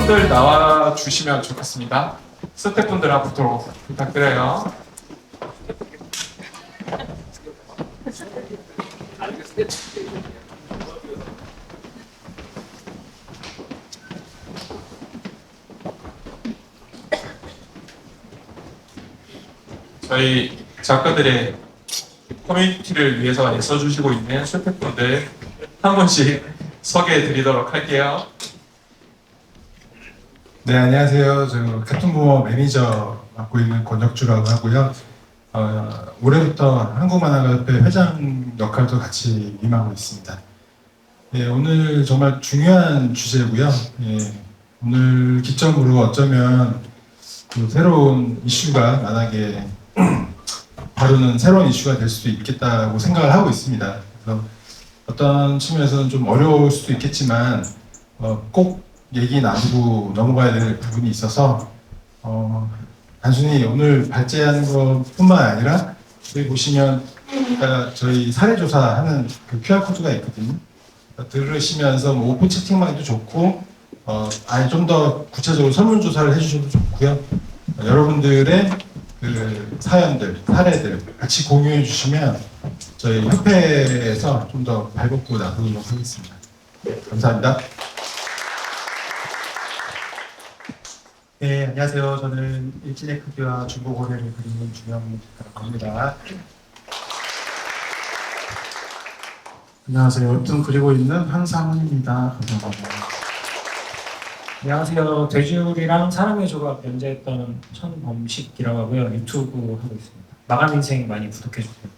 스태프분들 나와 주시면 좋겠습니다. 스태프분들 앞으로 부탁드려요. 저희 작가들의 커뮤니티를 위해서 애써주시고 있는 스태프분들 한 분씩 소개해 드리도록 할게요. 네, 안녕하세요. 저 카툰부모 매니저 맡고 있는 권혁주라고 하고요. 올해부터 한국만화가협회 회장 역할도 같이 임하고 있습니다. 예, 오늘 정말 중요한 주제고요. 예, 오늘 기점으로 어쩌면 그 새로운 이슈가 만화계 다루는 새로운 이슈가 될 수도 있겠다고 생각을 하고 있습니다. 그래서 어떤 측면에서는 좀 어려울 수도 있겠지만 꼭 얘기 나누고 넘어가야 될 부분이 있어서 단순히 오늘 발제하는 것뿐만 아니라 여기 보시면 저희 사례조사하는 그 QR코드가 있거든요. 들으시면서 뭐 오픈 채팅만 해도 좋고 아니 좀 더 구체적으로 설문조사를 해주셔도 좋고요. 여러분들의 그 사연들, 사례들 같이 공유해 주시면 저희 협회에서 좀 더 발벗고 나서도록 하겠습니다. 네, 감사합니다. 네, 안녕하세요. 저는 일진의 크기와 중고 거래를 그리는 주영 작가라고 합니다. 안녕하세요. 웹툰 그리고 있는 한상훈입니다. 감사합니다. 안녕하세요. 돼지우리랑 사람의 조각 연재했던 천범식이라고 하고요. 유튜브 하고 있습니다. 마감 인생 많이 구독해주세요.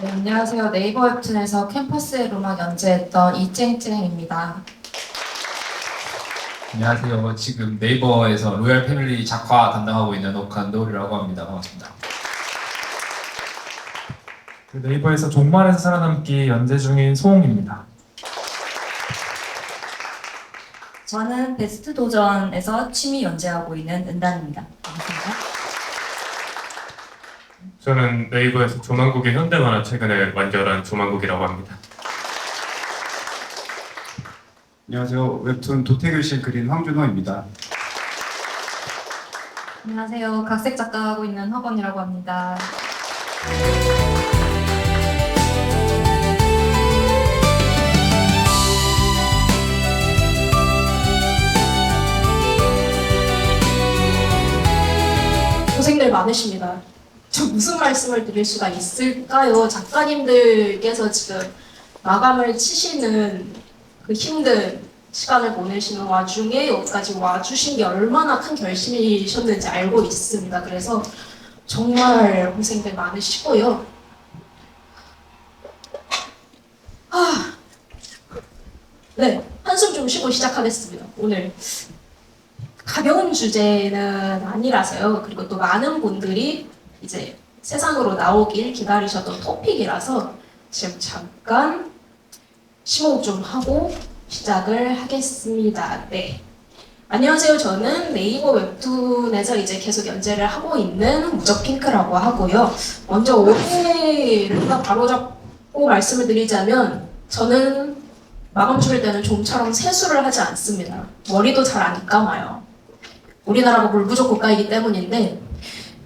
네, 안녕하세요. 네이버 웹툰에서 캠퍼스의 로망 연재했던 이쨍쨍입니다. 안녕하세요. 지금 네이버에서 로얄 패밀리 작화 담당하고 있는 옥한돌이라고 합니다. 반갑습니다. 네이버에서 종말에서 살아남기 연재 중인 소홍입니다. 저는 베스트 도전에서 취미 연재하고 있는 은단입니다. 반갑습니다. 저는 네이버에서 조만국의 현대만화 최근에 완결한 조만국이라고 합니다. 안녕하세요. 웹툰 도태교실 그린 황준호입니다. 안녕하세요. 각색 작가 하고 있는 허건이라고 합니다. 고생들 많으십니다. 저 무슨 말씀을 드릴 수가 있을까요? 작가님들께서 지금 마감을 치시는 그 힘든 시간을 보내시는 와중에 여기까지 와주신 게 얼마나 큰 결심이셨는지 알고 있습니다. 그래서 정말 고생들 많으시고요. 네, 한숨 좀 쉬고 시작하겠습니다. 오늘 가벼운 주제는 아니라서요. 그리고 또 많은 분들이 이제 세상으로 나오길 기다리셨던 토픽이라서 지금 잠깐 심호흡 좀 하고 시작을 하겠습니다. 네. 안녕하세요. 저는 네이버 웹툰에서 이제 계속 연재를 하고 있는 무적핑크라고 하고요. 먼저 올해를 바로잡고 말씀을 드리자면 저는 마감 줄일 때는 좀처럼 세수를 하지 않습니다. 머리도 잘 안 감아요. 우리나라가 물 부족 국가이기 때문인데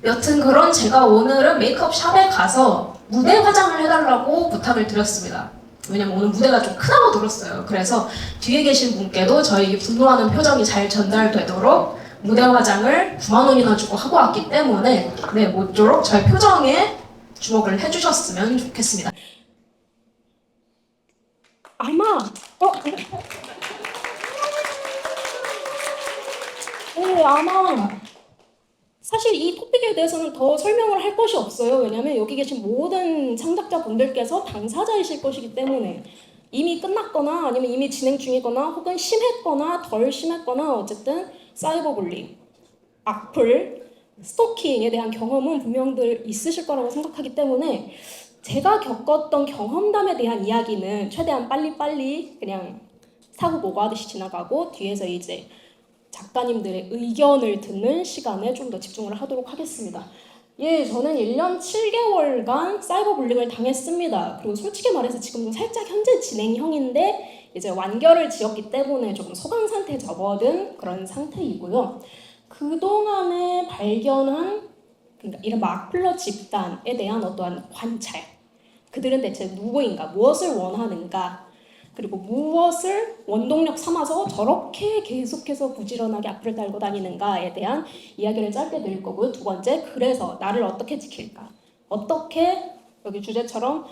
여튼 그런 제가 오늘은 메이크업 샵에 가서 무대 화장을 해달라고 부탁을 드렸습니다. 왜냐면 오늘 무대가 좀 크다고 들었어요. 그래서 뒤에 계신 분께도 저희 분노하는 표정이 잘 전달되도록 무대 화장을 9만 원이나 주고 하고 왔기 때문에 네, 모쪼록 저희 표정에 주목을 해주셨으면 좋겠습니다. 아마 사실 이 토픽에 대해서는 더 설명을 할 것이 없어요. 왜냐하면 여기 계신 모든 창작자분들께서 당사자이실 것이기 때문에 이미 끝났거나 아니면 이미 진행 중이거나 혹은 심했거나 덜 심했거나 어쨌든 사이버불링, 악플, 스토킹에 대한 경험은 분명들 있으실 거라고 생각하기 때문에 제가 겪었던 경험담에 대한 이야기는 최대한 빨리빨리 그냥 사고 보고하듯이 지나가고 뒤에서 이제 작가님들의 의견을 듣는 시간에 좀 더 집중을 하도록 하겠습니다. 예, 저는 1년 7개월간 사이버 불링을 당했습니다. 그리고 솔직히 말해서 지금도 살짝 현재 진행형인데 이제 완결을 지었기 때문에 조금 소강 상태에 접어든 그런 상태이고요. 그동안에 발견한 그러니까 이른바 악플러 집단에 대한 어떠한 관찰, 그들은 대체 누구인가, 무엇을 원하는가, 그리고 무엇을 원동력 삼아서 저렇게 계속해서 부지런하게 악플을 달고 다니는가에 대한 이야기를 짧게 드릴 거고요. 두 번째, 그래서 나를 어떻게 지킬까, 어떻게 여기 주제처럼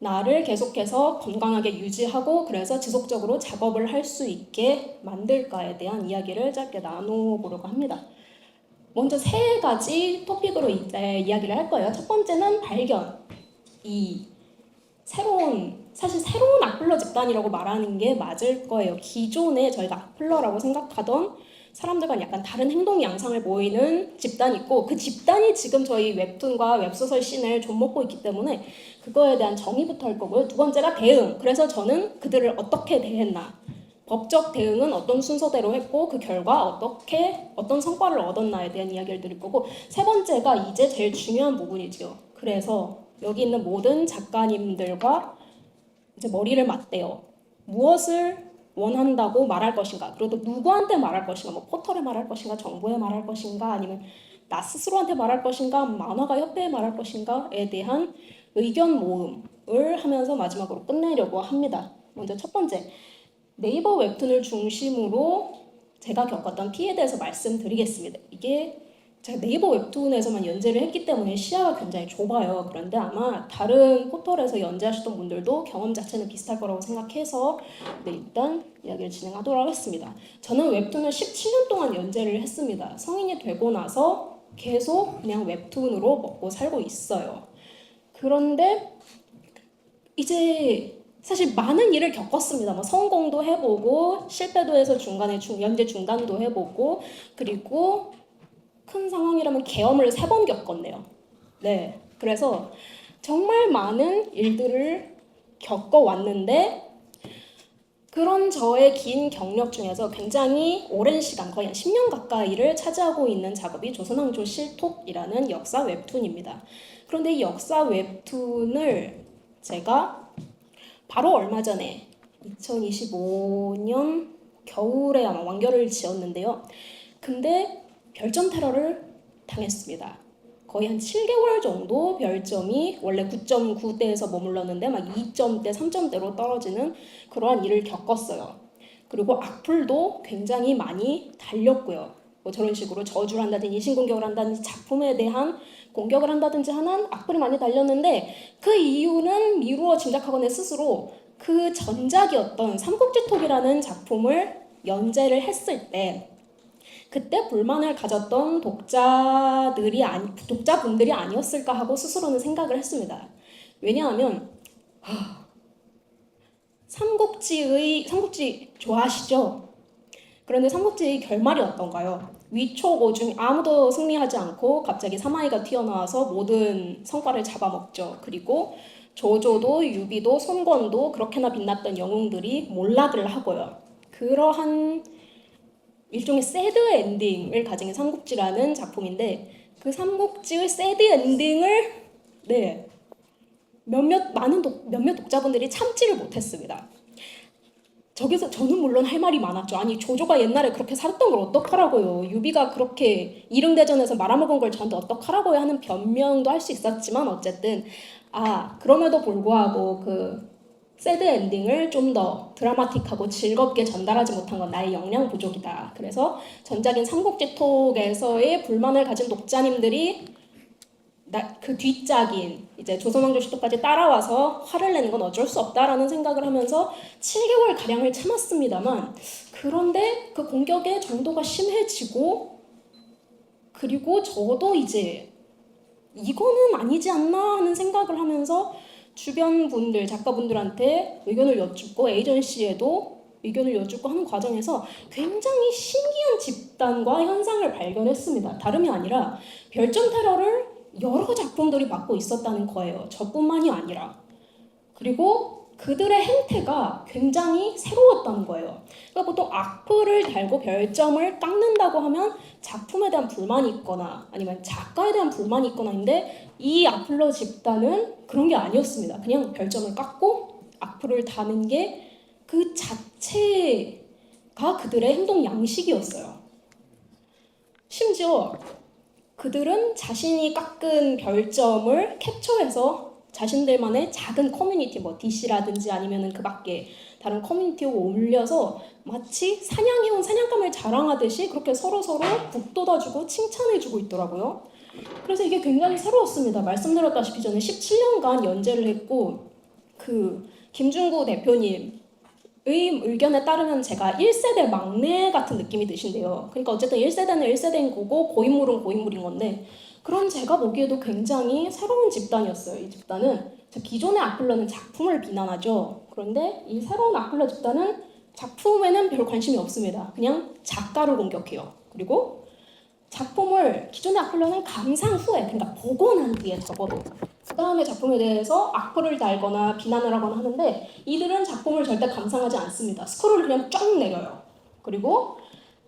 나를 계속해서 건강하게 유지하고 그래서 지속적으로 작업을 할 수 있게 만들까에 대한 이야기를 짧게 나눠보려고 합니다. 먼저 세 가지 토픽으로 이제 이야기를 할 거예요. 첫 번째는 발견. 사실 새로운 악플러 집단이라고 말하는 게 맞을 거예요. 기존에 저희가 악플러라고 생각하던 사람들과 약간 다른 행동 양상을 보이는 집단이 있고, 그 집단이 지금 저희 웹툰과 웹소설 씬을 좀먹고 있기 때문에 그거에 대한 정의부터 할 거고요. 두 번째가 대응. 그래서 저는 그들을 어떻게 대했나, 법적 대응은 어떤 순서대로 했고 그 결과 어떤 성과를 얻었나에 대한 이야기를 드릴 거고, 세 번째가 이제 제일 중요한 부분이죠. 그래서 여기 있는 모든 작가님들과 이제 머리를 맞대요. 무엇을 원한다고 말할 것인가, 그리고 또 누구한테 말할 것인가, 뭐 포털에 말할 것인가, 정부에 말할 것인가, 아니면 나 스스로한테 말할 것인가, 만화가 협회에 말할 것인가에 대한 의견 모음을 하면서 마지막으로 끝내려고 합니다. 먼저 첫 번째, 네이버 웹툰을 중심으로 제가 겪었던 피해에 대해서 말씀드리겠습니다. 이게 제가 네이버 웹툰에서만 연재를 했기 때문에 시야가 굉장히 좁아요. 그런데 아마 다른 포털에서 연재하셨던 분들도 경험 자체는 비슷할 거라고 생각해서 일단 이야기를 진행하도록 하겠습니다. 저는 웹툰을 17년 동안 연재를 했습니다. 성인이 되고 나서 계속 그냥 웹툰으로 먹고 살고 있어요. 그런데 이제 사실 많은 일을 겪었습니다. 뭐 성공도 해보고 실패도 해서 중간에 연재 중단도 해보고, 그리고 큰 상황이라면 계엄을 3번 겪었네요. 네, 그래서 정말 많은 일들을 겪어왔는데, 그런 저의 긴 경력 중에서 굉장히 오랜 시간, 거의 한 10년 가까이를 차지하고 있는 작업이 조선왕조 실톡이라는 역사 웹툰입니다. 그런데 이 역사 웹툰을 제가 바로 얼마 전에 2025년 겨울에 아마 완결을 지었는데요. 근데 별점 테러를 당했습니다. 거의 한 7개월 정도 별점이 원래 9.9대에서 머물렀는데 막 2점대, 3점대로 떨어지는 그러한 일을 겪었어요. 그리고 악플도 굉장히 많이 달렸고요. 뭐 저런 식으로 저주를 한다든지 인신공격을 한다든지 작품에 대한 공격을 한다든지 하는 악플이 많이 달렸는데, 그 이유는 미루어 짐작하거나 스스로 그 전작이었던 삼국지톡이라는 작품을 연재를 했을 때 그때 불만을 가졌던 독자분들이 아니었을까 하고 스스로는 생각을 했습니다. 왜냐하면 삼국지 좋아하시죠? 그런데 삼국지의 결말이 어떤가요? 위초고 중 아무도 승리하지 않고 갑자기 사마이가 튀어나와서 모든 성과를 잡아먹죠. 그리고 조조도 유비도 손권도 그렇게나 빛났던 영웅들이 몰락을 하고요. 그러한 일종의 새드 엔딩을 가진 게 삼국지라는 작품인데, 그 삼국지의 새드 엔딩을 몇몇 독자분들이 참지를 못했습니다. 저기서 저는 물론 할 말이 많았죠. 아니, 조조가 옛날에 그렇게 살았던 걸 어떡하라고요. 유비가 그렇게 이릉대전에서 말아먹은 걸 저한테 어떡하라고요 하는 변명도 할 수 있었지만, 어쨌든 그럼에도 불구하고 그 새드 엔딩을 좀 더 드라마틱하고 즐겁게 전달하지 못한 건 나의 역량 부족이다. 그래서 전작인 삼국지톡에서의 불만을 가진 독자님들이 그 뒷작인 이제 조선왕조 실톡까지 따라와서 화를 내는 건 어쩔 수 없다라는 생각을 하면서 7개월 가량을 참았습니다만, 그런데 그 공격의 정도가 심해지고, 그리고 저도 이제 이거는 아니지 않나 하는 생각을 하면서 주변 분들, 작가분들한테 의견을 여쭙고 에이전시에도 의견을 여쭙고 하는 과정에서 굉장히 신기한 집단과 현상을 발견했습니다. 다름이 아니라 별점 테러를 여러 작품들이 맡고 있었다는 거예요. 저뿐만이 아니라. 그리고 그들의 행태가 굉장히 새로웠다는 거예요. 그러니까 보통 악플을 달고 별점을 깎는다고 하면 작품에 대한 불만이 있거나 아니면 작가에 대한 불만이 있거나인데, 이 악플러 집단은 그런 게 아니었습니다. 그냥 별점을 깎고 악플을 다는 게 그 자체가 그들의 행동 양식이었어요. 심지어 그들은 자신이 깎은 별점을 캡처해서 자신들만의 작은 커뮤니티, 뭐 DC라든지 아니면은 그 밖에 다른 커뮤니티에 올려서 마치 사냥해온 사냥감을 자랑하듯이 그렇게 서로서로 북돋아주고 칭찬해주고 있더라고요. 그래서 이게 굉장히 새로웠습니다. 말씀드렸다시피 저는 17년간 연재를 했고 그 김중구 대표님 의견에 따르면 제가 1세대 막내 같은 느낌이 드신대요. 그러니까 어쨌든 1세대는 1세대인 거고 고인물은 고인물인 건데 그런 제가 보기에도 굉장히 새로운 집단이었어요. 이 집단은 기존의 악플러는 작품을 비난하죠. 그런데 이 새로운 악플러 집단은 작품에는 별 관심이 없습니다. 그냥 작가를 공격해요. 그리고 작품을 기존의 악플러는 감상 후에 그러니까 보고 난 뒤에 적어도 그 다음에 작품에 대해서 악플을 달거나 비난을 하거나 하는데 이들은 작품을 절대 감상하지 않습니다. 스크롤을 그냥 쫙 내려요. 그리고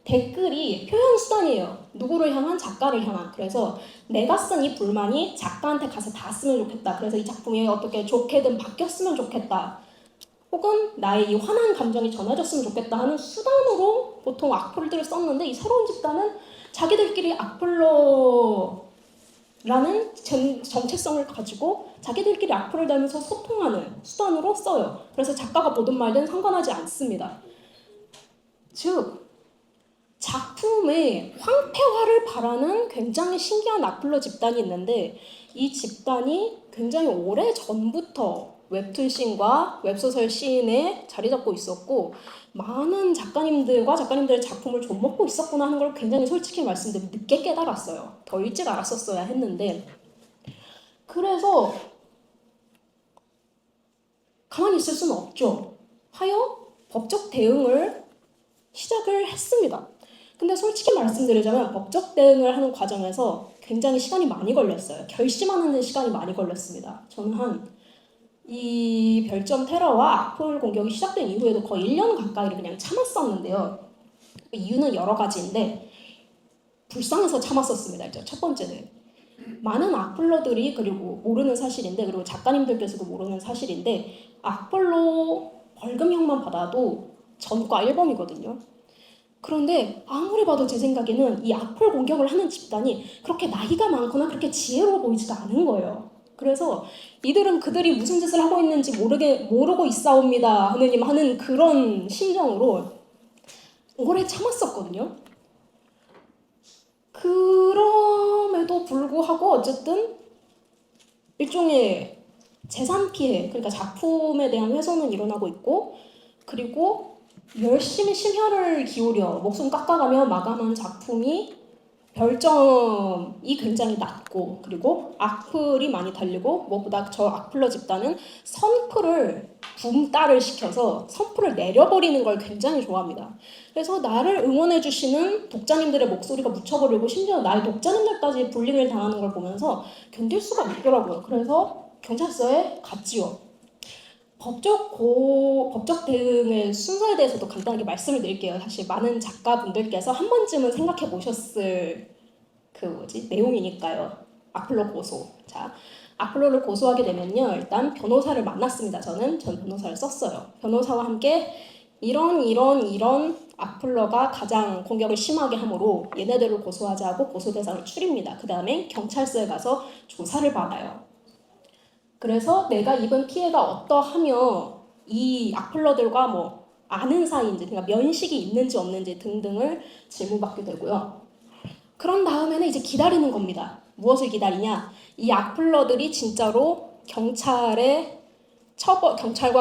댓글이 표현 수단이에요. 누구를 향한? 작가를 향한. 그래서 내가 쓴 이 불만이 작가한테 가서 닿았으면 좋겠다. 그래서 이 작품이 어떻게 좋게든 바뀌었으면 좋겠다. 혹은 나의 이 화난 감정이 전해졌으면 좋겠다 하는 수단으로 보통 악플들을 썼는데 이 새로운 집단은 자기들끼리 악플러라는 정체성을 가지고 자기들끼리 악플을 달면서 소통하는 수단으로 써요. 그래서 작가가 보든 말든 상관하지 않습니다. 즉 작품의 황폐화를 바라는 굉장히 신기한 악플러 집단이 있는데 이 집단이 굉장히 오래 전부터 웹툰 씬과 웹소설 씬에 자리 잡고 있었고 많은 작가님들과 작가님들의 작품을 좀먹고 있었구나 하는 걸 굉장히 솔직히 말씀드리면 늦게 깨달았어요. 더 일찍 알았었어야 했는데 그래서 가만히 있을 수는 없죠. 하여 법적 대응을 시작을 했습니다. 근데 솔직히 말씀드리자면 법적 대응을 하는 과정에서 굉장히 시간이 많이 걸렸어요. 결심하는 데 시간이 많이 걸렸습니다. 저는 이 별점 테러와 악플 공격이 시작된 이후에도 거의 1년 가까이를 그냥 참았었는데요. 이유는 여러 가지인데 불쌍해서 참았었습니다. 일단 첫 번째는 많은 악플러들이 그리고 모르는 사실인데 그리고 작가님들께서도 모르는 사실인데 악플로 벌금형만 받아도 전과 1범이거든요. 그런데 아무리 봐도 제 생각에는 이 악플 공격을 하는 집단이 그렇게 나이가 많거나 그렇게 지혜로워 보이지가 않은 거예요. 그래서 이들은 그들이 무슨 짓을 하고 있는지 모르고 있사옵니다 하느님 하는 그런 심정으로 오래 참았었거든요. 그럼에도 불구하고 어쨌든 일종의 재산 피해, 그러니까 작품에 대한 훼손은 일어나고 있고 그리고 열심히 심혈을 기울여 목숨 깎아가며 마감한 작품이 별점이 굉장히 낮고 그리고 악플이 많이 달리고 무엇보다 저 악플러 집단은 선플을 붐따를 시켜서 선플을 내려버리는 걸 굉장히 좋아합니다. 그래서 나를 응원해주시는 독자님들의 목소리가 묻혀버리고 심지어 나의 독자님들까지 불링을 당하는 걸 보면서 견딜 수가 없더라고요. 그래서 경찰서에 갔지요. 법적 대응의 순서에 대해서도 간단하게 말씀을 드릴게요. 사실 많은 작가분들께서 한 번쯤은 생각해 보셨을 내용이니까요. 악플러 고소. 자, 악플러를 고소하게 되면요. 일단 변호사를 만났습니다. 전 변호사를 썼어요. 변호사와 함께 이런 악플러가 가장 공격을 심하게 하므로 얘네들을 고소하자고 고소 대상을 추립니다. 그 다음에 경찰서에 가서 조사를 받아요. 그래서 내가 입은 피해가 어떠하며 이 악플러들과 아는 사이인지, 그러니까 면식이 있는지 없는지 등등을 질문받게 되고요. 그런 다음에는 이제 기다리는 겁니다. 무엇을 기다리냐? 이 악플러들이 진짜로 경찰과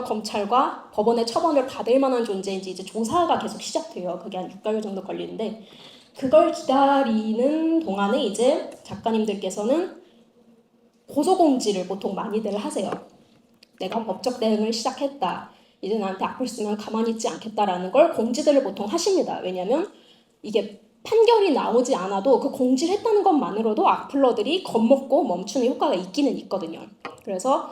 검찰과 법원의 처벌을 받을 만한 존재인지 이제 조사가 계속 시작돼요. 그게 한 6개월 정도 걸리는데 그걸 기다리는 동안에 이제 작가님들께서는 고소공지를 보통 많이들 하세요. 내가 법적 대응을 시작했다. 이제 나한테 악플 쓰면 가만히 있지 않겠다라는 걸 공지들을 보통 하십니다. 왜냐하면 이게 판결이 나오지 않아도 그 공지를 했다는 것만으로도 악플러들이 겁먹고 멈추는 효과가 있기는 있거든요. 그래서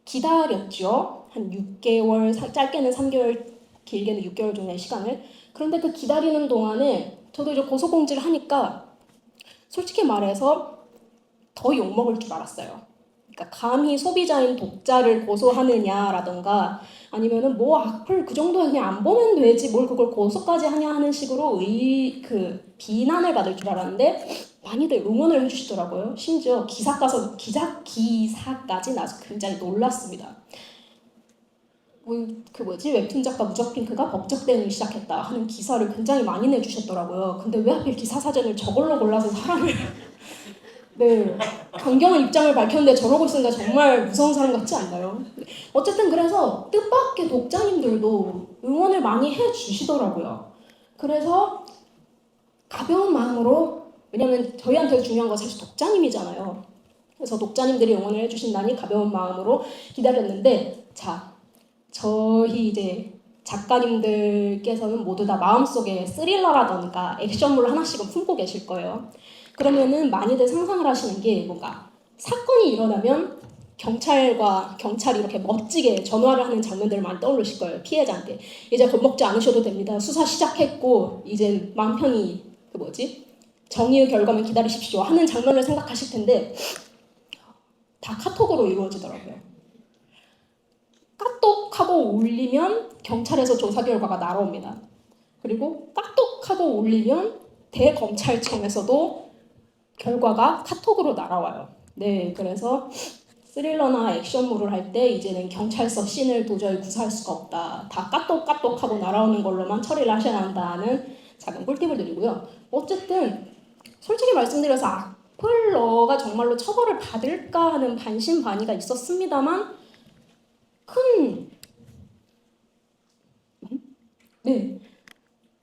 기다렸죠. 한 6개월, 짧게는 3개월, 길게는 6개월 정도의 시간을. 그런데 그 기다리는 동안에 저도 이제 고소공지를 하니까 솔직히 말해서 더 욕먹을 줄 알았어요. 그러니까 감히 소비자인 독자를 고소하느냐라던가 아니면은 뭐 악플 그 정도 그냥 안 보면 되지 뭘 그걸 고소까지 하냐 하는 식으로 비난을 받을 줄 알았는데 많이들 응원을 해주시더라고요. 심지어 기사까지 나서 굉장히 놀랐습니다. 웹툰 작가 무적핑크가 법적 대응을 시작했다 하는 기사를 굉장히 많이 내주셨더라고요. 근데 왜 하필 기사 사전을 저걸로 골라서 사람을 네, 강경한 입장을 밝혔는데 저러고 있으니까 정말 무서운 사람 같지 않나요? 어쨌든 그래서 뜻밖의 독자님들도 응원을 많이 해주시더라고요. 그래서 가벼운 마음으로, 왜냐면 저희한테 중요한 건 사실 독자님이잖아요. 그래서 독자님들이 응원을 해주신다니 가벼운 마음으로 기다렸는데, 자, 저희 이제 작가님들께서는 모두 다 마음속에 스릴러라던가 액션물을 하나씩은 품고 계실 거예요. 그러면은 많이들 상상을 하시는 게 뭔가 사건이 일어나면 경찰이 이렇게 멋지게 전화를 하는 장면들을 많이 떠올리실 거예요. 피해자한테 이제 겁먹지 않으셔도 됩니다. 수사 시작했고 이제 마음 편히 정의의 결과만 기다리십시오 하는 장면을 생각하실 텐데 다 카톡으로 이루어지더라고요. 까똑하고 올리면 경찰에서 조사 결과가 날아옵니다. 그리고 까똑하고 올리면 대검찰청에서도 결과가 카톡으로 날아와요. 네, 그래서 스릴러나 액션물을 할 때 이제는 경찰서 씬을 도저히 구사할 수가 없다. 다 까똑까똑하고 날아오는 걸로만 처리를 하셔야 한다는 작은 꿀팁을 드리고요. 어쨌든 솔직히 말씀드려서 악플러가 정말로 처벌을 받을까 하는 반신반의가 있었습니다만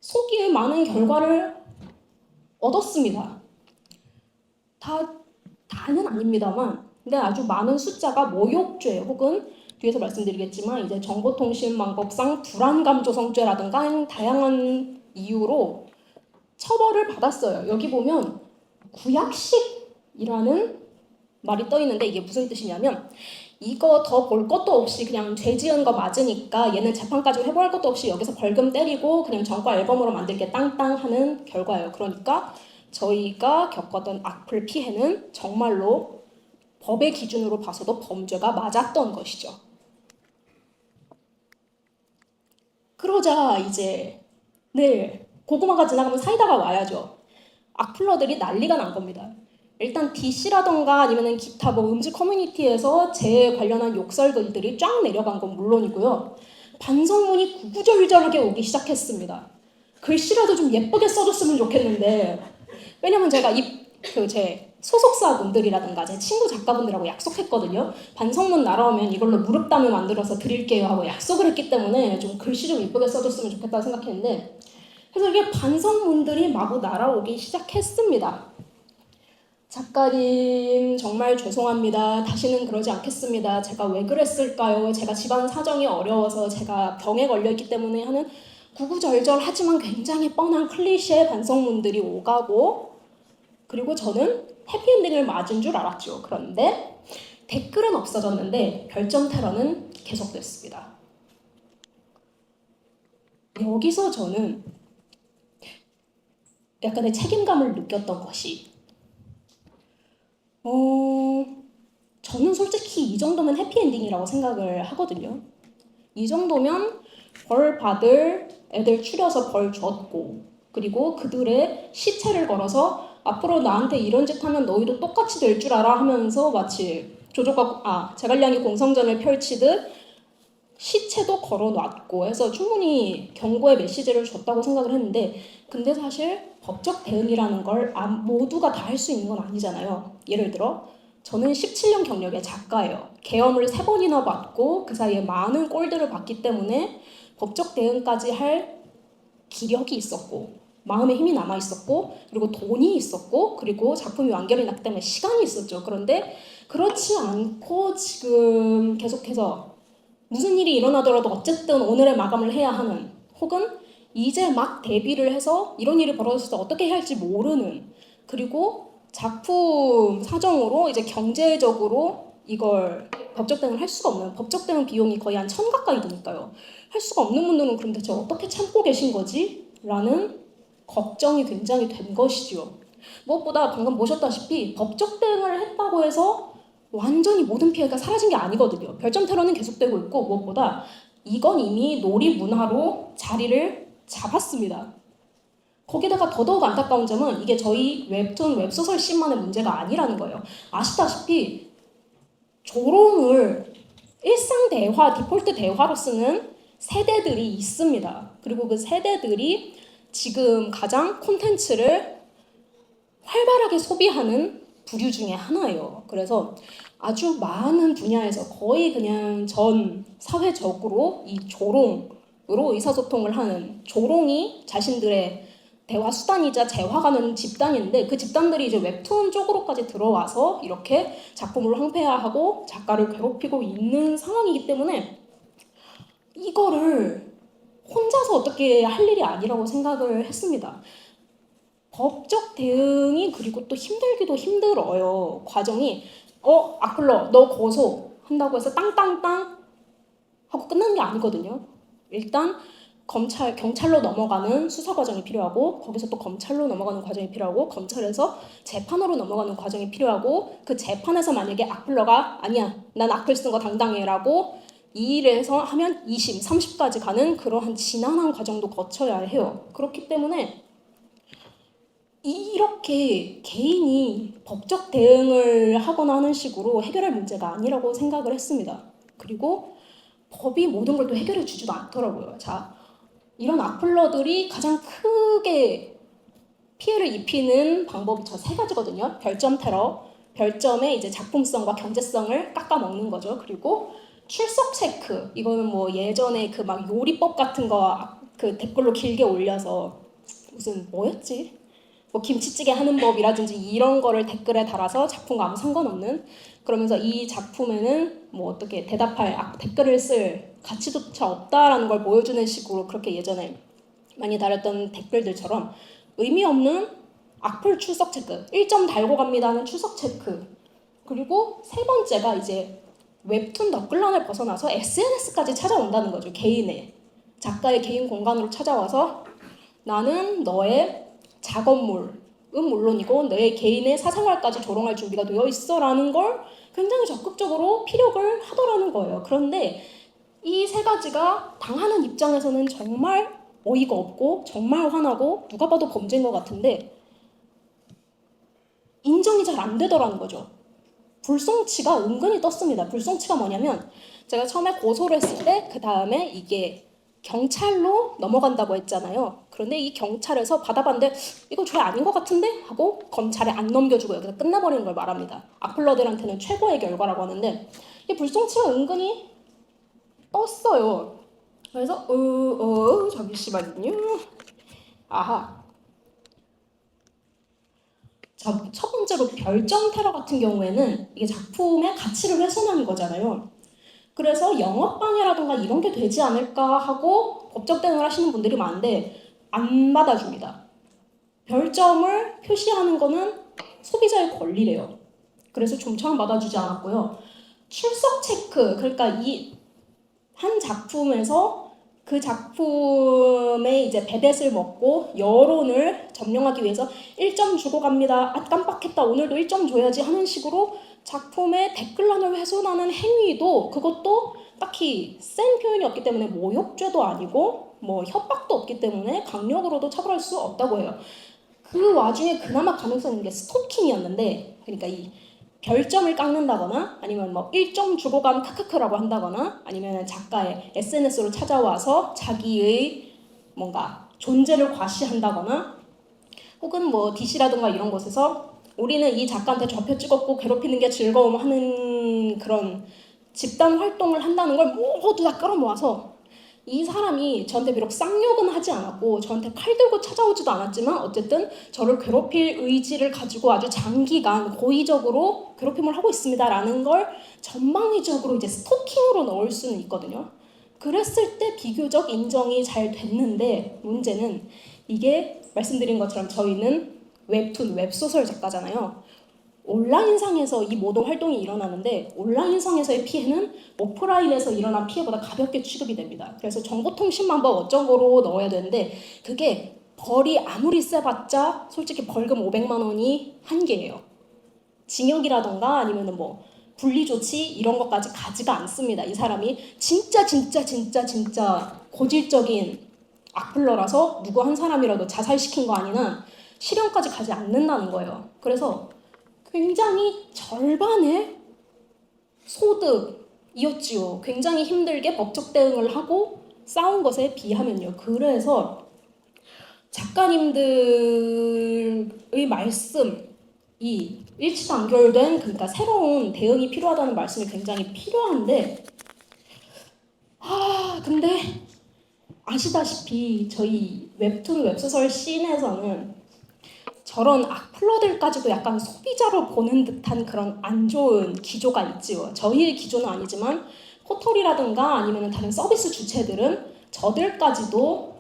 속이에 많은 결과를 얻었습니다. 다는 아닙니다만, 근데 아주 많은 숫자가 모욕죄 혹은 뒤에서 말씀드리겠지만 이제 정보통신망법상 불안감조성죄라든가 다양한 이유로 처벌을 받았어요. 여기 보면 구약식이라는 말이 떠 있는데 이게 무슨 뜻이냐면 이거 더 볼 것도 없이 그냥 죄 지은 거 맞으니까 얘는 재판까지 회부할 것도 없이 여기서 벌금 때리고 그냥 전과 앨범으로 만들게 땅땅 하는 결과예요. 그러니까 저희가 겪었던 악플 피해는 정말로 법의 기준으로 봐서도 범죄가 맞았던 것이죠. 그러자 이제 고구마가 지나가면 사이다가 와야죠. 악플러들이 난리가 난 겁니다. 일단 DC라던가 아니면 기타 음지 커뮤니티에서 제 관련한 욕설글들이 쫙 내려간 건 물론이고요. 반성문이 구구절절하게 오기 시작했습니다. 글씨라도 좀 예쁘게 써줬으면 좋겠는데 왜냐면 제가 제 소속사분들이라든가 제 친구 작가분들하고 약속했거든요. 반성문 날아오면 이걸로 무릎담을 만들어서 드릴게요 하고 약속을 했기 때문에 좀 글씨 좀 예쁘게 써줬으면 좋겠다고 생각했는데 그래서 이게 반성문들이 마구 날아오기 시작했습니다. 작가님 정말 죄송합니다. 다시는 그러지 않겠습니다. 제가 왜 그랬을까요? 제가 집안 사정이 어려워서 제가 병에 걸려있기 때문에 하는 구구절절하지만 굉장히 뻔한 클리셰 반성문들이 오가고 그리고 저는 해피엔딩을 맞은 줄 알았죠. 그런데 댓글은 없어졌는데 별점 테러는 계속됐습니다. 여기서 저는 약간의 책임감을 느꼈던 것이 저는 솔직히 이 정도면 해피엔딩이라고 생각을 하거든요. 이 정도면 벌 받을 애들 추려서 벌 줬고 그리고 그들의 시체를 걸어서 앞으로 나한테 이런 짓 하면 너희도 똑같이 될 줄 알아 하면서 마치 제갈량이 공성전을 펼치듯 시체도 걸어놨고 해서 충분히 경고의 메시지를 줬다고 생각을 했는데 근데 사실 법적 대응이라는 걸 모두가 다 할 수 있는 건 아니잖아요. 예를 들어 저는 17년 경력의 작가예요. 계엄을 3번이나 받고 그 사이에 많은 꼴들을 봤기 때문에 법적 대응까지 할 기력이 있었고 마음의 힘이 남아있었고 그리고 돈이 있었고 그리고 작품이 완결이 났기 때문에 시간이 있었죠. 그런데 그렇지 않고 지금 계속해서 무슨 일이 일어나더라도 어쨌든 오늘의 마감을 해야 하는 혹은 이제 막 데뷔를 해서 이런 일이 벌어졌을 때 어떻게 해야 할지 모르는 그리고 작품 사정으로 이제 경제적으로 이걸 법적 대응을 할 수가 없는 법적 대응 비용이 거의 한 1,000 가까이 드니까요. 할 수가 없는 분들은 그럼 대체 어떻게 참고 계신 거지? 라는 걱정이 굉장히 된 것이죠. 무엇보다 방금 보셨다시피 법적 대응을 했다고 해서 완전히 모든 피해가 사라진 게 아니거든요. 별점 테러는 계속되고 있고 무엇보다 이건 이미 놀이 문화로 자리를 잡았습니다. 거기다가 더더욱 안타까운 점은 이게 저희 웹툰, 웹소설 씬만의 문제가 아니라는 거예요. 아시다시피 조롱을 일상 대화, 디폴트 대화로 쓰는 세대들이 있습니다. 그리고 그 세대들이 지금 가장 콘텐츠를 활발하게 소비하는 부류 중에 하나예요. 그래서 아주 많은 분야에서 거의 그냥 전 사회적으로 이 조롱으로 의사소통을 하는, 조롱이 자신들의 대화 수단이자 재화가는 집단인데, 그 집단들이 이제 웹툰 쪽으로까지 들어와서 이렇게 작품을 황폐화하고 작가를 괴롭히고 있는 상황이기 때문에 이거를 혼자서 어떻게 할 일이 아니라고 생각을 했습니다. 법적 대응이 그리고 또 힘들기도 힘들어요. 과정이 악플러 너 고소한다고 해서 땅땅땅 하고 끝나는 게 아니거든요. 일단 경찰로 넘어가는 수사 과정이 필요하고, 거기서 또 검찰로 넘어가는 과정이 필요하고, 검찰에서 재판으로 넘어가는 과정이 필요하고, 그 재판에서 만약에 악플러가 아니야 난 악플 쓴 거 당당해라고 이 일에서 하면 2심, 3심까지 가는 그러한 지난한 과정도 거쳐야 해요. 그렇기 때문에 이렇게 개인이 법적 대응을 하거나 하는 식으로 해결할 문제가 아니라고 생각을 했습니다. 그리고 법이 모든 걸 또 해결해 주지도 않더라고요. 자, 이런 악플러들이 가장 크게 피해를 입히는 방법이 저 3가지거든요. 별점 테러, 별점의 이제 작품성과 경제성을 깎아먹는 거죠. 그리고 출석 체크, 이거는 뭐 예전에 그 막 요리법 같은 거 그 댓글로 길게 올려서 무슨 뭐였지? 뭐 김치찌개 하는 법이라든지 이런 거를 댓글에 달아서 작품과 아무 상관없는, 그러면서 이 작품에는 뭐 어떻게 대답할 댓글을 쓸 가치조차 없다라는 걸 보여주는 식으로 그렇게 예전에 많이 달았던 댓글들처럼 의미 없는 악플 출석 체크, 1점 달고 갑니다 하는 출석 체크. 그리고 3번째가 이제 웹툰 너클란을 벗어나서 SNS까지 찾아온다는 거죠. 개인의, 작가의 개인 공간으로 찾아와서 나는 너의 작업물은 물론이고 너의 개인의 사생활까지 조롱할 준비가 되어 있어 라는 걸 굉장히 적극적으로 피력을 하더라는 거예요. 그런데 이 3가지가 당하는 입장에서는 정말 어이가 없고 정말 화나고 누가 봐도 범죄인 것 같은데 인정이 잘 안 되더라는 거죠. 불송치가 은근히 떴습니다. 불송치가 뭐냐면, 제가 처음에 고소를 했을 때 그 다음에 이게 경찰로 넘어간다고 했잖아요. 그런데 이 경찰에서 받아봤는데 이거 죄 아닌 것 같은데? 하고 검찰에 안 넘겨주고 여기서 끝나버리는 걸 말합니다. 악플러들한테는 최고의 결과라고 하는데 이 불송치가 은근히 떴어요. 그래서 잠시만요. 아하. 첫 번째로 별점 테러 같은 경우에는 이게 작품의 가치를 훼손하는 거잖아요. 그래서 영업방해라든가 이런 게 되지 않을까 하고 법적 대응을 하시는 분들이 많은데 안 받아줍니다. 별점을 표시하는 거는 소비자의 권리래요. 그래서 좀처럼 받아주지 않았고요. 출석 체크, 그러니까 이 한 작품에서 그 작품의 이제 베댓을 먹고 여론을 점령하기 위해서 1점 주고 갑니다. 아 깜빡했다. 오늘도 1점 줘야지 하는 식으로 작품의 댓글란을 훼손하는 행위도, 그것도 딱히 센 표현이 없기 때문에 모욕죄도 아니고 뭐 협박도 없기 때문에 강력으로도 처벌할 수 없다고 해요. 그 와중에 그나마 가능성 있는 게 스토킹이었는데, 그러니까 이 별점을 깎는다거나 아니면 뭐 1점 주고 간 크크크라고 한다거나 아니면 작가의 SNS로 찾아와서 자기의 뭔가 존재를 과시한다거나, 혹은 뭐 DC라든가 이런 곳에서 우리는 이 작가한테 좌표 찍었고 괴롭히는 게 즐거움 하는 그런 집단 활동을 한다는 걸 모두 다 끌어모아서, 이 사람이 저한테 비록 쌍욕은 하지 않았고 저한테 칼 들고 찾아오지도 않았지만 어쨌든 저를 괴롭힐 의지를 가지고 아주 장기간 고의적으로 괴롭힘을 하고 있습니다라는 걸 전방위적으로 이제 스토킹으로 넣을 수는 있거든요. 그랬을 때 비교적 인정이 잘 됐는데, 문제는 이게 말씀드린 것처럼 저희는 웹툰, 웹소설 작가잖아요. 온라인상에서 이 모든 활동이 일어나는데 온라인상에서의 피해는 오프라인에서 일어난 피해보다 가볍게 취급이 됩니다. 그래서 정보통신망법 어쩌고로 넣어야 되는데 그게 벌이 아무리 세봤자 솔직히 벌금 500만 원이 한계예요. 징역이라던가 아니면은 뭐 분리조치 이런 것까지 가지가 않습니다. 이 사람이 진짜 고질적인 악플러라서 누구 한 사람이라도 자살시킨 거 아니면 실형까지 가지 않는다는 거예요. 그래서 굉장히 절반의 소득이었지요. 굉장히 힘들게 법적 대응을 하고 싸운 것에 비하면요. 그래서 작가님들의 말씀이 일치단결된, 그러니까 새로운 대응이 필요하다는 말씀이 굉장히 필요한데, 근데 아시다시피 저희 웹툰 웹소설 씬에서는 저런 악플러들까지도 약간 소비자로 보는 듯한 그런 안 좋은 기조가 있지요. 저희의 기조는 아니지만 포털이라든가 아니면 다른 서비스 주체들은 저들까지도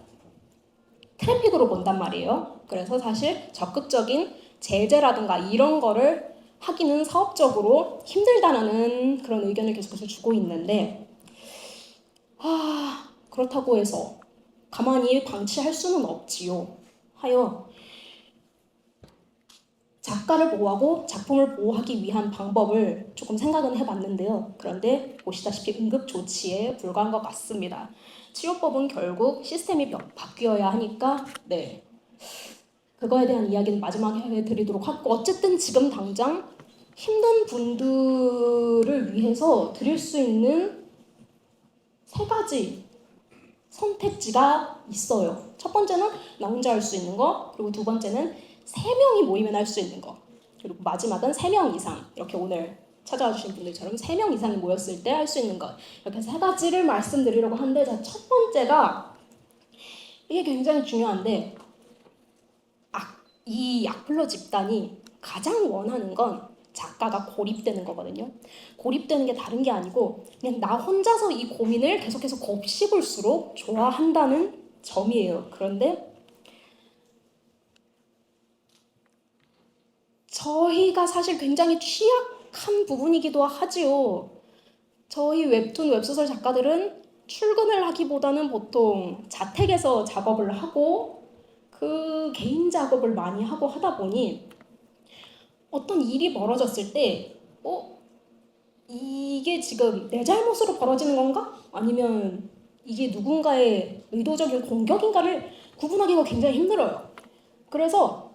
트래픽으로 본단 말이에요. 그래서 사실 적극적인 제재라든가 이런 거를 하기는 사업적으로 힘들다는 그런 의견을 계속해서 주고 있는데, 그렇다고 해서 가만히 방치할 수는 없지요. 하여 작가를 보호하고 작품을 보호하기 위한 방법을 조금 생각은 해봤는데요. 그런데 보시다시피 응급조치에 불과한 것 같습니다. 치료법은 결국 시스템이 바뀌어야 하니까 그거에 대한 이야기는 마지막에 드리도록 하고, 어쨌든 지금 당장 힘든 분들을 위해서 드릴 수 있는 3가지 선택지가 있어요. 첫 번째는 나 혼자 할 수 있는 거, 그리고 두 번째는 3명이 모이면 할 수 있는 거, 그리고 마지막은 3명 이상, 이렇게 오늘 찾아와 주신 분들처럼 3명 이상이 모였을 때 할 수 있는 것, 이렇게 3가지를 말씀드리려고 하는데, 첫 번째가 이게 굉장히 중요한데, 이 악플러 집단이 가장 원하는 건 작가가 고립되는 거거든요. 고립되는 게 다른 게 아니고 그냥 나 혼자서 이 고민을 계속해서 곱씹을수록 좋아한다는 점이에요. 그런데 저희가 사실 굉장히 취약한 부분이기도 하지요. 저희 웹툰 웹소설 작가들은 출근을 하기보다는 보통 자택에서 작업을 하고 그 개인 작업을 많이 하고 하다 보니 어떤 일이 벌어졌을 때 이게 지금 내 잘못으로 벌어지는 건가? 아니면 이게 누군가의 의도적인 공격인가를 구분하기가 굉장히 힘들어요. 그래서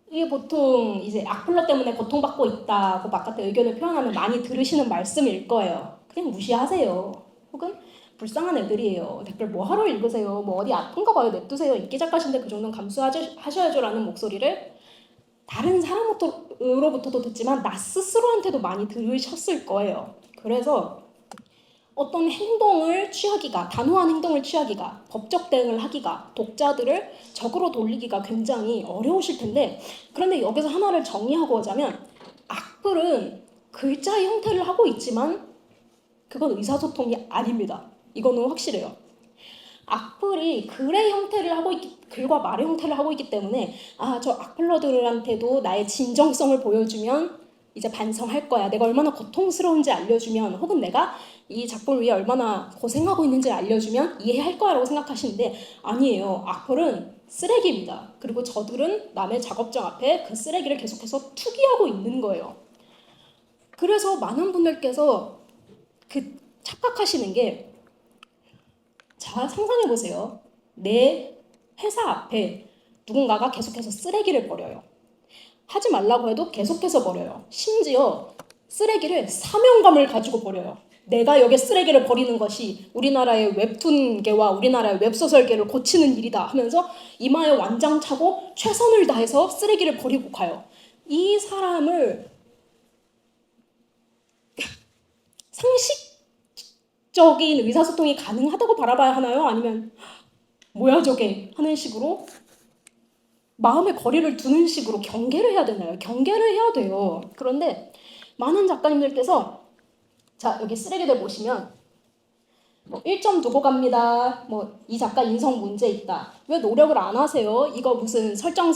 이게 보통 이제 악플러 때문에 고통받고 있다고 바깥에 의견을 표현하면 많이 들으시는 말씀일 거예요. 그냥 무시하세요. 혹은 불쌍한 애들이에요. 댓글 뭐 하러 읽으세요. 뭐 어디 아픈가 봐요. 냅두세요. 인기 작가신데 그 정도는 감수하셔야죠 라는 목소리를 다른 사람으로부터도 듣지만 나 스스로한테도 많이 들으셨을 거예요. 그래서 어떤 행동을 취하기가, 단호한 행동을 취하기가, 법적 대응을 하기가, 독자들을 적으로 돌리기가 굉장히 어려우실 텐데, 그런데 여기서 하나를 정리하고 오자면 악플은 글자의 형태를 하고 있지만 그건 의사소통이 아닙니다. 이거는 확실해요. 악플이 글의 형태를 하고 글과 말의 형태를 하고 있기 때문에 저 악플러들한테도 나의 진정성을 보여주면 이제 반성할 거야. 내가 얼마나 고통스러운지 알려주면, 혹은 내가 이 작품을 위해 얼마나 고생하고 있는지 알려주면 이해할 거야 라고 생각하시는데 아니에요. 악플은 쓰레기입니다. 그리고 저들은 남의 작업장 앞에 그 쓰레기를 계속해서 투기하고 있는 거예요. 그래서 많은 분들께서 착각하시는 게, 자, 상상해보세요. 내 회사 앞에 누군가가 계속해서 쓰레기를 버려요. 하지 말라고 해도 계속해서 버려요. 심지어 쓰레기를 사명감을 가지고 버려요. 내가 여기 쓰레기를 버리는 것이 우리나라의 웹툰계와 우리나라의 웹소설계를 고치는 일이다 하면서 이마에 완장 차고 최선을 다해서 쓰레기를 버리고 가요. 이 사람을 상식적인 의사소통이 가능하다고 바라봐야 하나요? 아니면 뭐야 저게 하는 식으로 마음의 거리를 두는 식으로 경계를 해야 되나요? 경계를 해야 돼요. 그런데 많은 작가님들께서 자, 여기 쓰레기들 보시면 뭐 1점 두고 갑니다. 뭐 이 작가 인성 문제 있다. 왜 노력을 안 하세요? 이거 무슨 설정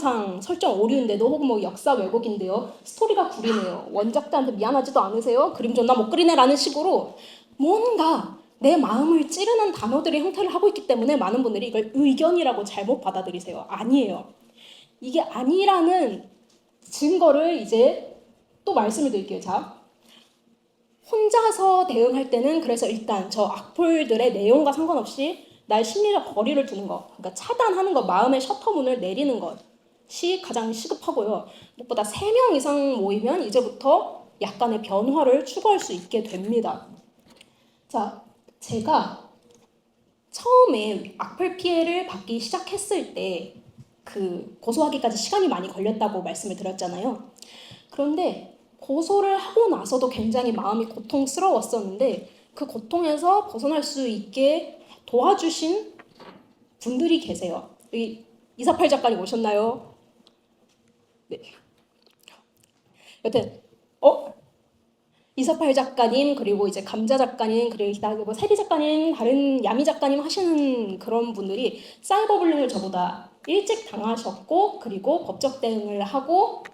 오류인데도, 혹은 뭐 역사 왜곡인데요. 스토리가 구리네요. 원작자한테 미안하지도 않으세요? 그림 존나 못 그리네 라는 식으로 뭔가 내 마음을 찌르는 단어들의 형태를 하고 있기 때문에 많은 분들이 이걸 의견이라고 잘못 받아들이세요. 아니에요. 이게 아니라는 증거를 이제 또 말씀을 드릴게요. 자, 혼자서 대응할 때는 그래서 일단 저 악플들의 내용과 상관없이 날 심리적 거리를 두는 것, 그러니까 차단하는 것, 마음의 셔터문을 내리는 것이 가장 시급하고요. 무엇보다 3명 이상 모이면 이제부터 약간의 변화를 추구할 수 있게 됩니다. 자, 제가 처음에 악플 피해를 받기 시작했을 때 그 고소하기까지 시간이 많이 걸렸다고 말씀을 드렸잖아요. 그런데 고소를 하고 나서도 굉장히 마음이 고통스러웠었는데 그 고통에서 벗어날 수 있게 도와주신 분들이 계세요. 여기 이사팔 작가님 오셨나요? 네. 여튼 이사팔 작가님, 그리고 이제 감자 작가님, 그리고 그다음에 뭐 세리 작가님, 다른 야미 작가님 하시는 그런 분들이 사이버불링을 저보다 일찍 당하셨고, 그리고 법적 대응을 하고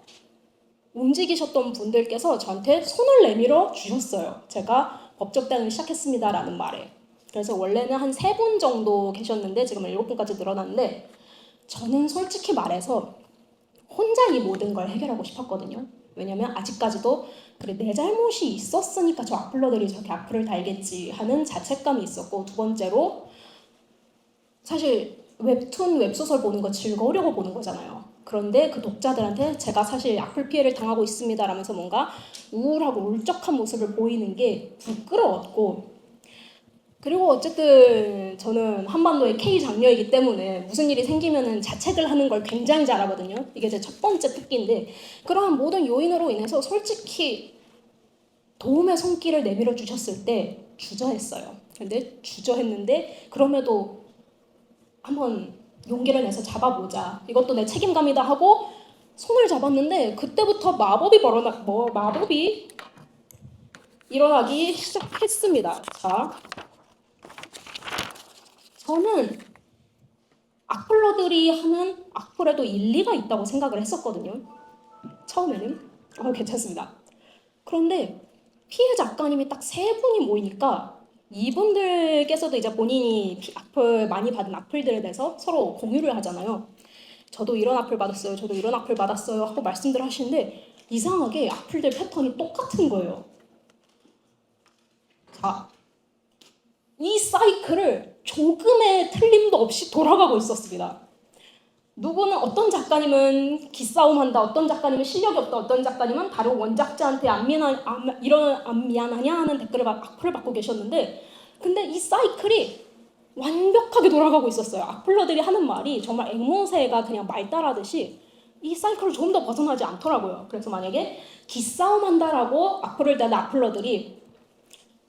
움직이셨던 분들께서 저한테 손을 내밀어 주셨어요. 제가 법적 대응을 시작했습니다라는 말에. 그래서 원래는 한 3분 정도 계셨는데 지금은 7분까지 늘어났는데, 저는 솔직히 말해서 혼자 이 모든 걸 해결하고 싶었거든요. 왜냐면 아직까지도 그래 내 잘못이 있었으니까 저 악플러들이 저렇게 악플을 달겠지 하는 자책감이 있었고, 두 번째로 사실 웹툰, 웹소설 보는 거 즐거우려고 보는 거잖아요. 그런데 그 독자들한테 제가 사실 악플 피해를 당하고 있습니다 라면서 뭔가 우울하고 울적한 모습을 보이는 게 부끄러웠고, 그리고 어쨌든 저는 한반도의 K 장녀이기 때문에 무슨 일이 생기면은 자책을 하는 걸 굉장히 잘하거든요. 이게 제 첫 번째 특기인데, 그러한 모든 요인으로 인해서 솔직히 도움의 손길을 내밀어 주셨을 때 주저했어요. 근데 주저했는데 그럼에도 한번 용기를 내서 잡아보자. 이것도 내 책임감이다 하고 손을 잡았는데 그때부터 마법이 일어나기 시작했습니다. 자, 저는 악플러들이 하는 악플에도 일리가 있다고 생각을 했었거든요. 처음에는 괜찮습니다. 그런데 피해 작가님이 딱 3분이 모이니까 이분들께서도 이제 본인이 악플 많이 받은 악플들에 대해서 서로 공유를 하잖아요. 저도 이런 악플 받았어요. 저도 이런 악플 받았어요. 하고 말씀들 하시는데 이상하게 악플들 패턴이 똑같은 거예요. 자, 이 사이클을 조금의 틀림도 없이 돌아가고 있었습니다. 누구는 어떤 작가님은 기싸움한다, 어떤 작가님은 실력이 없다, 어떤 작가님은 다른 원작자한테 안 미안하냐 하는 악플을 받고 계셨는데, 근데 이 사이클이 완벽하게 돌아가고 있었어요. 악플러들이 하는 말이 정말 앵무새가 그냥 말 따라하듯이 이 사이클을 조금 더 벗어나지 않더라고요. 그래서 만약에 기싸움한다라고 악플을 다는 악플러들이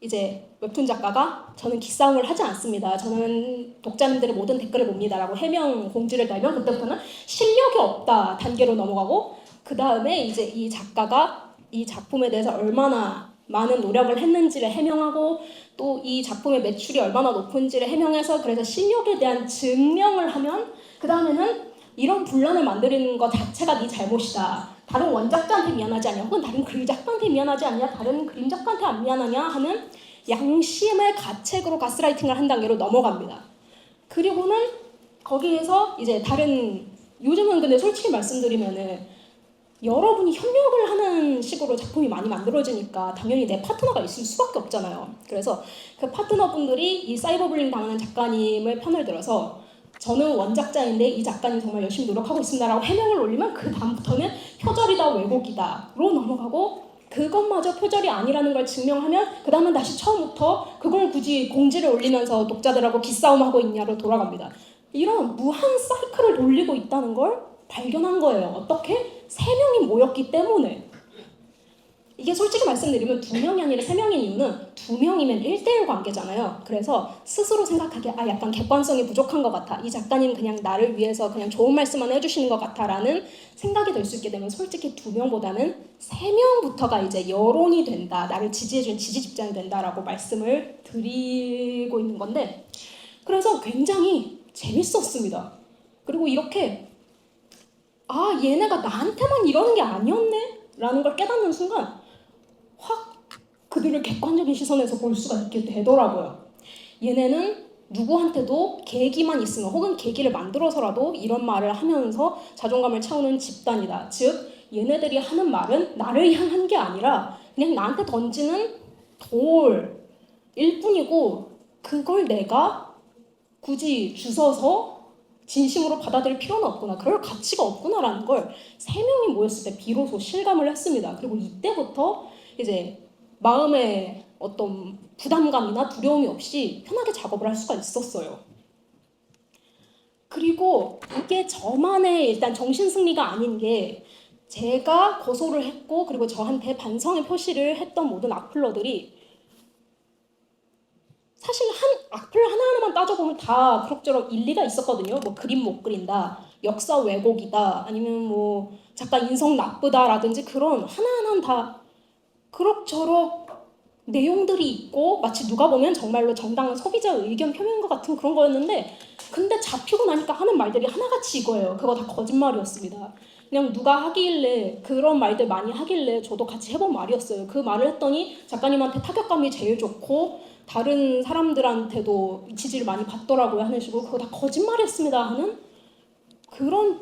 이제 웹툰 작가가 저는 기싸움을 하지 않습니다. 저는 독자님들의 모든 댓글을 봅니다. 라고 해명 공지를 달면 그때부터는 실력이 없다 단계로 넘어가고, 그 다음에 이제 이 작가가 이 작품에 대해서 얼마나 많은 노력을 했는지를 해명하고, 또 이 작품의 매출이 얼마나 높은지를 해명해서 그래서 실력에 대한 증명을 하면, 그 다음에는 이런 분란을 만드는 것 자체가 네 잘못이다. 다른 원작자한테 미안하지 않냐, 혹은 다른 글 작가한테 미안하지 않냐, 다른 그림 작가한테 안 미안하냐 하는 양심의 가책으로 가스라이팅을 한 단계로 넘어갑니다. 그리고는 거기에서 이제 다른, 요즘은 근데 솔직히 말씀드리면은 여러분이 협력을 하는 식으로 작품이 많이 만들어지니까 당연히 내 파트너가 있을 수밖에 없잖아요. 그래서 그 파트너분들이 이 사이버불링 당하는 작가님을 편을 들어서 저는 원작자인데 이 작가님 정말 열심히 노력하고 있습니다라고 해명을 올리면 그 다음부터는 표절이다, 왜곡이다로 넘어가고, 그것마저 표절이 아니라는 걸 증명하면 그 다음은 다시 처음부터 그걸 굳이 공지를 올리면서 독자들하고 기싸움하고 있냐로 돌아갑니다. 이런 무한 사이클을 돌리고 있다는 걸 발견한 거예요. 어떻게? 3명이 모였기 때문에. 이게 솔직히 말씀드리면 2명이 아니라 3명인 이유는 2명이면 1대1 관계잖아요. 그래서 스스로 생각하기에 약간 객관성이 부족한 것 같아. 이 작가님 그냥 나를 위해서 그냥 좋은 말씀만 해주시는 것 같아 라는 생각이 들 수 있게 되면 솔직히 2명보다는 3명부터가 이제 여론이 된다. 나를 지지해준 지지 집단이 된다라고 말씀을 드리고 있는 건데, 그래서 굉장히 재밌었습니다. 그리고 이렇게 얘네가 나한테만 이러는 게 아니었네? 라는 걸 깨닫는 순간 확 그들을 객관적인 시선에서 볼 수가 있게 되더라고요. 얘네는 누구한테도 계기만 있으면, 혹은 계기를 만들어서라도 이런 말을 하면서 자존감을 채우는 집단이다. 즉 얘네들이 하는 말은 나를 향한 게 아니라 그냥 나한테 던지는 돌일 뿐이고 그걸 내가 굳이 주워서 진심으로 받아들일 필요는 없구나. 그럴 가치가 없구나라는 걸 세 명이 모였을 때 비로소 실감을 했습니다. 그리고 이때부터 이제 마음에 어떤 부담감이나 두려움이 없이 편하게 작업을 할 수가 있었어요. 그리고 이게 저만의 일단 정신승리가 아닌 게 제가 고소를 했고 그리고 저한테 반성의 표시를 했던 모든 악플러들이 사실 한 악플 하나하나만 따져보면 다 그럭저럭 일리가 있었거든요. 뭐 그림 못 그린다, 역사 왜곡이다, 아니면 뭐 작가 인성 나쁘다라든지 그런 하나하나는 다 그럭저럭 내용들이 있고 마치 누가 보면 정말로 정당한 소비자 의견 표명인 것 같은 그런 거였는데 근데 잡히고 나니까 하는 말들이 하나같이 이거예요. 그거 다 거짓말이었습니다. 그냥 누가 하길래 그런 말들 많이 하길래 저도 같이 해본 말이었어요. 그 말을 했더니 작가님한테 타격감이 제일 좋고 다른 사람들한테도 지지를 많이 받더라고요 하는 식으로 그거 다 거짓말이었습니다 하는 그런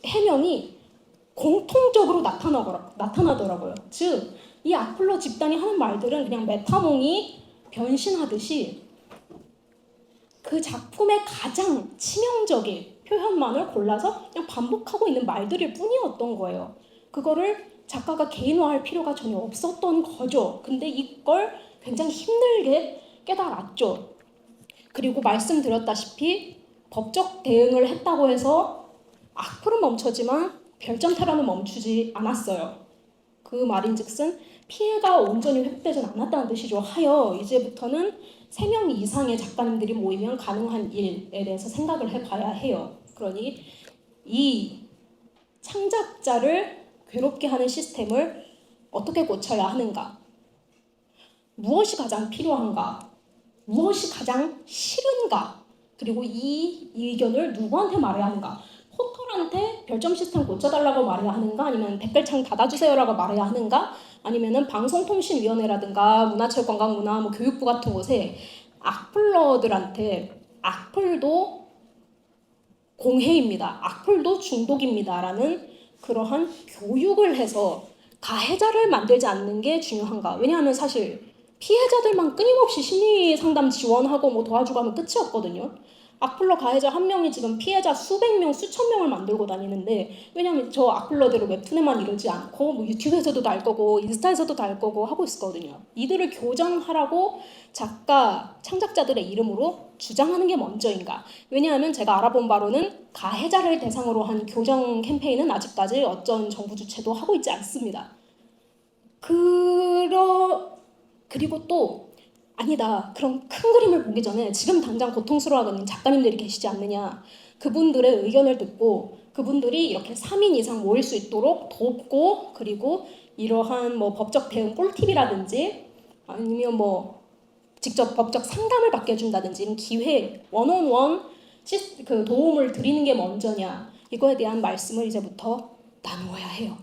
해명이 공통적으로 나타나더라고요. 즉 이 악플러 집단이 하는 말들은 그냥 메타몽이 변신하듯이 그 작품의 가장 치명적인 표현만을 골라서 그냥 반복하고 있는 말들일 뿐이었던 거예요. 그거를 작가가 개인화할 필요가 전혀 없었던 거죠. 근데 이걸 굉장히 힘들게 깨달았죠. 그리고 말씀드렸다시피 법적 대응을 했다고 해서 악플은 멈췄지만 별점 테러는 멈추지 않았어요. 그 말인즉슨 피해가 온전히 회복되진 않았다는 뜻이죠. 하여 이제부터는 3명 이상의 작가님들이 모이면 가능한 일에 대해서 생각을 해봐야 해요. 그러니 이 창작자를 괴롭게 하는 시스템을 어떻게 고쳐야 하는가? 무엇이 가장 필요한가? 무엇이 가장 싫은가? 그리고 이 의견을 누구한테 말해야 하는가? 포털한테 별점 시스템 고쳐달라고 말해야 하는가? 아니면 댓글창 닫아주세요라고 말해야 하는가? 아니면은 방송통신위원회라든가 문화체육관광문화 뭐 교육부 같은 곳에 악플러들한테 악플도 공해입니다. 악플도 중독입니다라는 그러한 교육을 해서 가해자를 만들지 않는 게 중요한가? 왜냐하면 사실 피해자들만 끊임없이 심리 상담 지원하고 뭐 도와주고 하면 끝이 없거든요. 악플러 가해자 한 명이 지금 피해자 수백 명, 수천 명을 만들고 다니는데 왜냐하면 저 악플러들을 웹툰에만 이러지 않고 뭐 유튜브에서도 달 거고 인스타에서도 달 거고 하고 있었거든요. 이들을 교정하라고 작가, 창작자들의 이름으로 주장하는 게 먼저인가? 왜냐하면 제가 알아본 바로는 가해자를 대상으로 한 교정 캠페인은 아직까지 어떤 정부 주체도 하고 있지 않습니다. 그리고 또 아니다. 그럼 큰 그림을 보기 전에 지금 당장 고통스러워하는 작가님들이 계시지 않느냐. 그분들의 의견을 듣고 그분들이 이렇게 3인 이상 모일 수 있도록 돕고 그리고 이러한 뭐 법적 대응 꿀팁이라든지 아니면 뭐 직접 법적 상담을 받게 해준다든지 이런 기회, 원온원 그 도움을 드리는 게 먼저냐. 이거에 대한 말씀을 이제부터 나누어야 해요.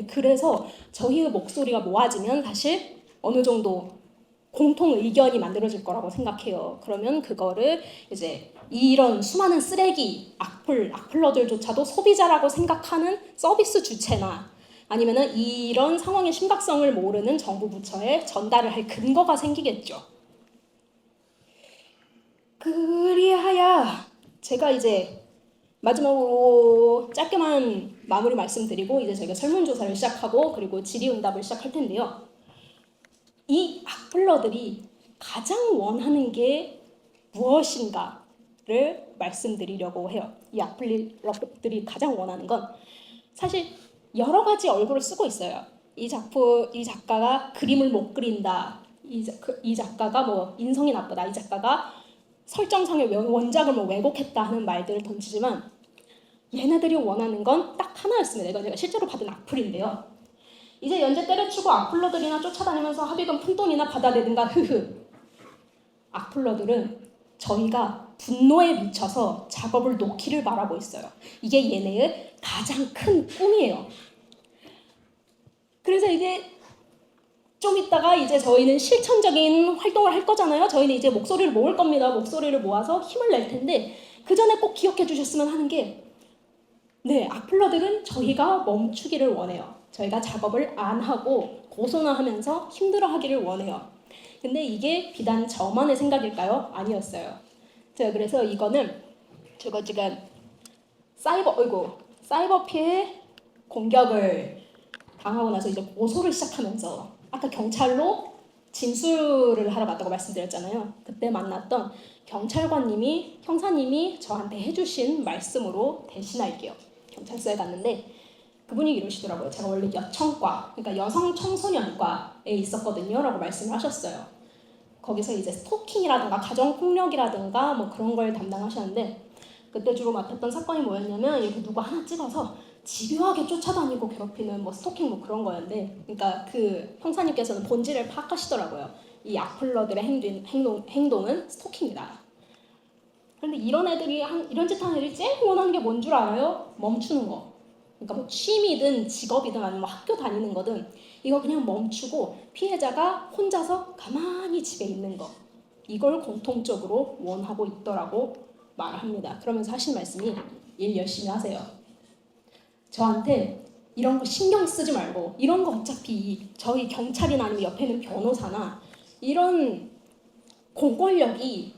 그래서 저희의 목소리가 모아지면 사실 어느 정도 공통 의견이 만들어질 거라고 생각해요. 그러면 그거를 이제 이런 수많은 쓰레기, 악플러들조차도 소비자라고 생각하는 서비스 주체나 아니면은 이런 상황의 심각성을 모르는 정부 부처에 전달을 할 근거가 생기겠죠. 그리하여 제가 이제 마지막으로 짧게만 마무리 말씀드리고 이제 저희가 설문조사를 시작하고 그리고 질의응답을 시작할 텐데요. 이 악플러들이 가장 원하는 게 무엇인가를 말씀드리려고 해요. 이 악플러들이 가장 원하는 건 사실 여러 가지 얼굴을 쓰고 있어요. 이 작가가 그림을 못 그린다. 이 작가가 뭐 인성이 나쁘다. 이 작가가 설정상의 원작을 뭐 왜곡했다 하는 말들을 던지지만 얘네들이 원하는 건 딱 하나였습니다. 이건 제가 실제로 받은 악플인데요. 이제 연재 때려치고 악플러들이나 쫓아다니면서 합의금 푼돈이나 받아내든가 흐흐. 악플러들은 저희가 분노에 미쳐서 작업을 놓기를 바라고 있어요. 이게 얘네의 가장 큰 꿈이에요. 그래서 이게 좀 이따가 이제 저희는 실천적인 활동을 할 거잖아요. 저희는 이제 목소리를 모을 겁니다. 목소리를 모아서 힘을 낼 텐데 그 전에 꼭 기억해 주셨으면 하는 게 네, 악플러들은 저희가 멈추기를 원해요. 저희가 작업을 안 하고 고소나 하면서 힘들어하기를 원해요. 근데 이게 비단 저만의 생각일까요? 아니었어요. 제가 그래서 이거는 제가 지금 사이버 피해 공격을 당하고 나서 이제 고소를 시작하면서 아까 경찰로 진술을 하러 갔다고 말씀드렸잖아요. 그때 만났던 경찰관님이 형사님이 저한테 해주신 말씀으로 대신할게요. 경찰서에 갔는데 그분이 이러시더라고요. 제가 원래 여청과, 그러니까 여성 청소년과에 있었거든요 라고 말씀을 하셨어요. 거기서 이제 스토킹이라든가 가정폭력이라든가 뭐 그런 걸 담당하셨는데 그때 주로 맡았던 사건이 뭐였냐면 이렇게 누구 하나 찍어서 집요하게 쫓아다니고 괴롭히는 뭐 스토킹 뭐 그런 거였는데, 그러니까 그 형사님께서는 본질을 파악하시더라고요. 이 악플러들의 행동은 스토킹이다. 그런데 이런 짓 하는 애들이 제일 원하는 게 뭔 줄 알아요? 멈추는 거. 그러니까 뭐 취미든 직업이든 아니면 뭐 학교 다니는 거든 이거 그냥 멈추고 피해자가 혼자서 가만히 집에 있는 거. 이걸 공통적으로 원하고 있더라고 말합니다. 그러면서 하신 말씀이 일 열심히 하세요. 저한테 이런 거 신경 쓰지 말고 이런 거 어차피 저희 경찰이나 아니면 옆에 있는 변호사나 이런 공권력이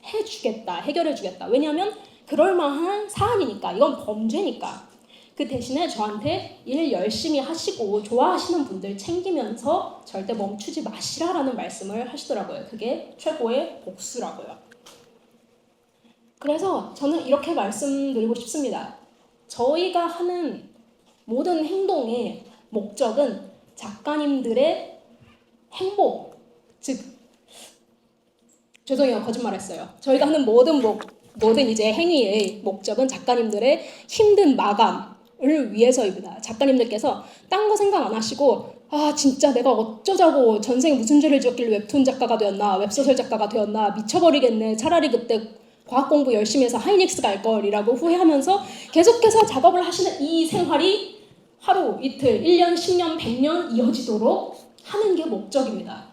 해결해주겠다. 왜냐하면 그럴만한 사안이니까, 이건 범죄니까. 그 대신에 저한테 일 열심히 하시고 좋아하시는 분들 챙기면서 절대 멈추지 마시라라는 말씀을 하시더라고요. 그게 최고의 복수라고요. 그래서 저는 이렇게 말씀드리고 싶습니다. 저희가 하는 모든 행동의 목적은 작가님들의 행복, 즉 죄송해요, 거짓말했어요. 저희가 하는 모든 이제 행위의 목적은 작가님들의 힘든 마감을 위해서입니다. 작가님들께서 딴 거 생각 안 하시고 아 진짜 내가 어쩌자고 전생에 무슨 죄를 지었길래 웹툰 작가가 되었나, 웹소설 작가가 되었나, 미쳐버리겠네, 차라리 그때 과학 공부 열심히 해서 하이닉스 갈 걸이라고 후회하면서 계속해서 작업을 하시는 이 생활이 하루, 이틀, 1년, 10년, 100년 이어지도록 하는 게 목적입니다.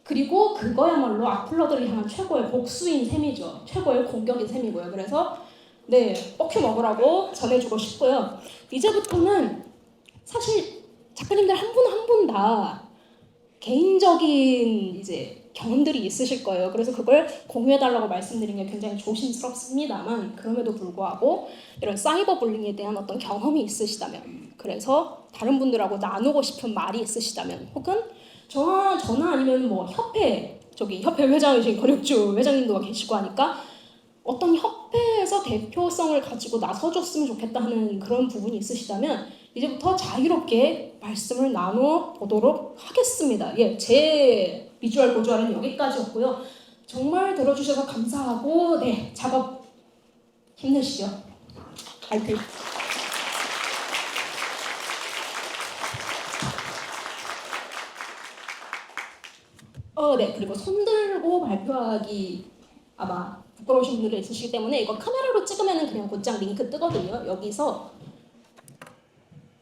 그리고 그거야말로 악플러들을 향한 최고의 복수인 셈이죠. 최고의 공격인 셈이고요. 그래서 네, 뻑큐 먹으라고 전해주고 싶고요. 이제부터는 사실 작가님들 한 분 한 분 다 개인적인 이제 경험들이 있으실 거예요. 그래서 그걸 공유해달라고 말씀드리는 게 굉장히 조심스럽습니다만 그럼에도 불구하고 이런 사이버 불링에 대한 어떤 경험이 있으시다면, 그래서 다른 분들하고 나누고 싶은 말이 있으시다면, 혹은 저나 아니면 뭐 협회 회장이신 권혁주 회장님도 계시고 하니까 어떤 협회에서 대표성을 가지고 나서줬으면 좋겠다 하는 그런 부분이 있으시다면 이제부터 자유롭게 말씀을 나눠보도록 하겠습니다. 예, 제 비주얼 보조알은 여기까지였고요. 정말 들어주셔서 감사하고 네, 작업 힘내시죠. 화이팅! 네, 그리고 손들고 발표하기 아마 부끄러우신 분들이 있으시기 때문에 이거 카메라로 찍으면 그냥 곧장 링크 뜨거든요. 여기서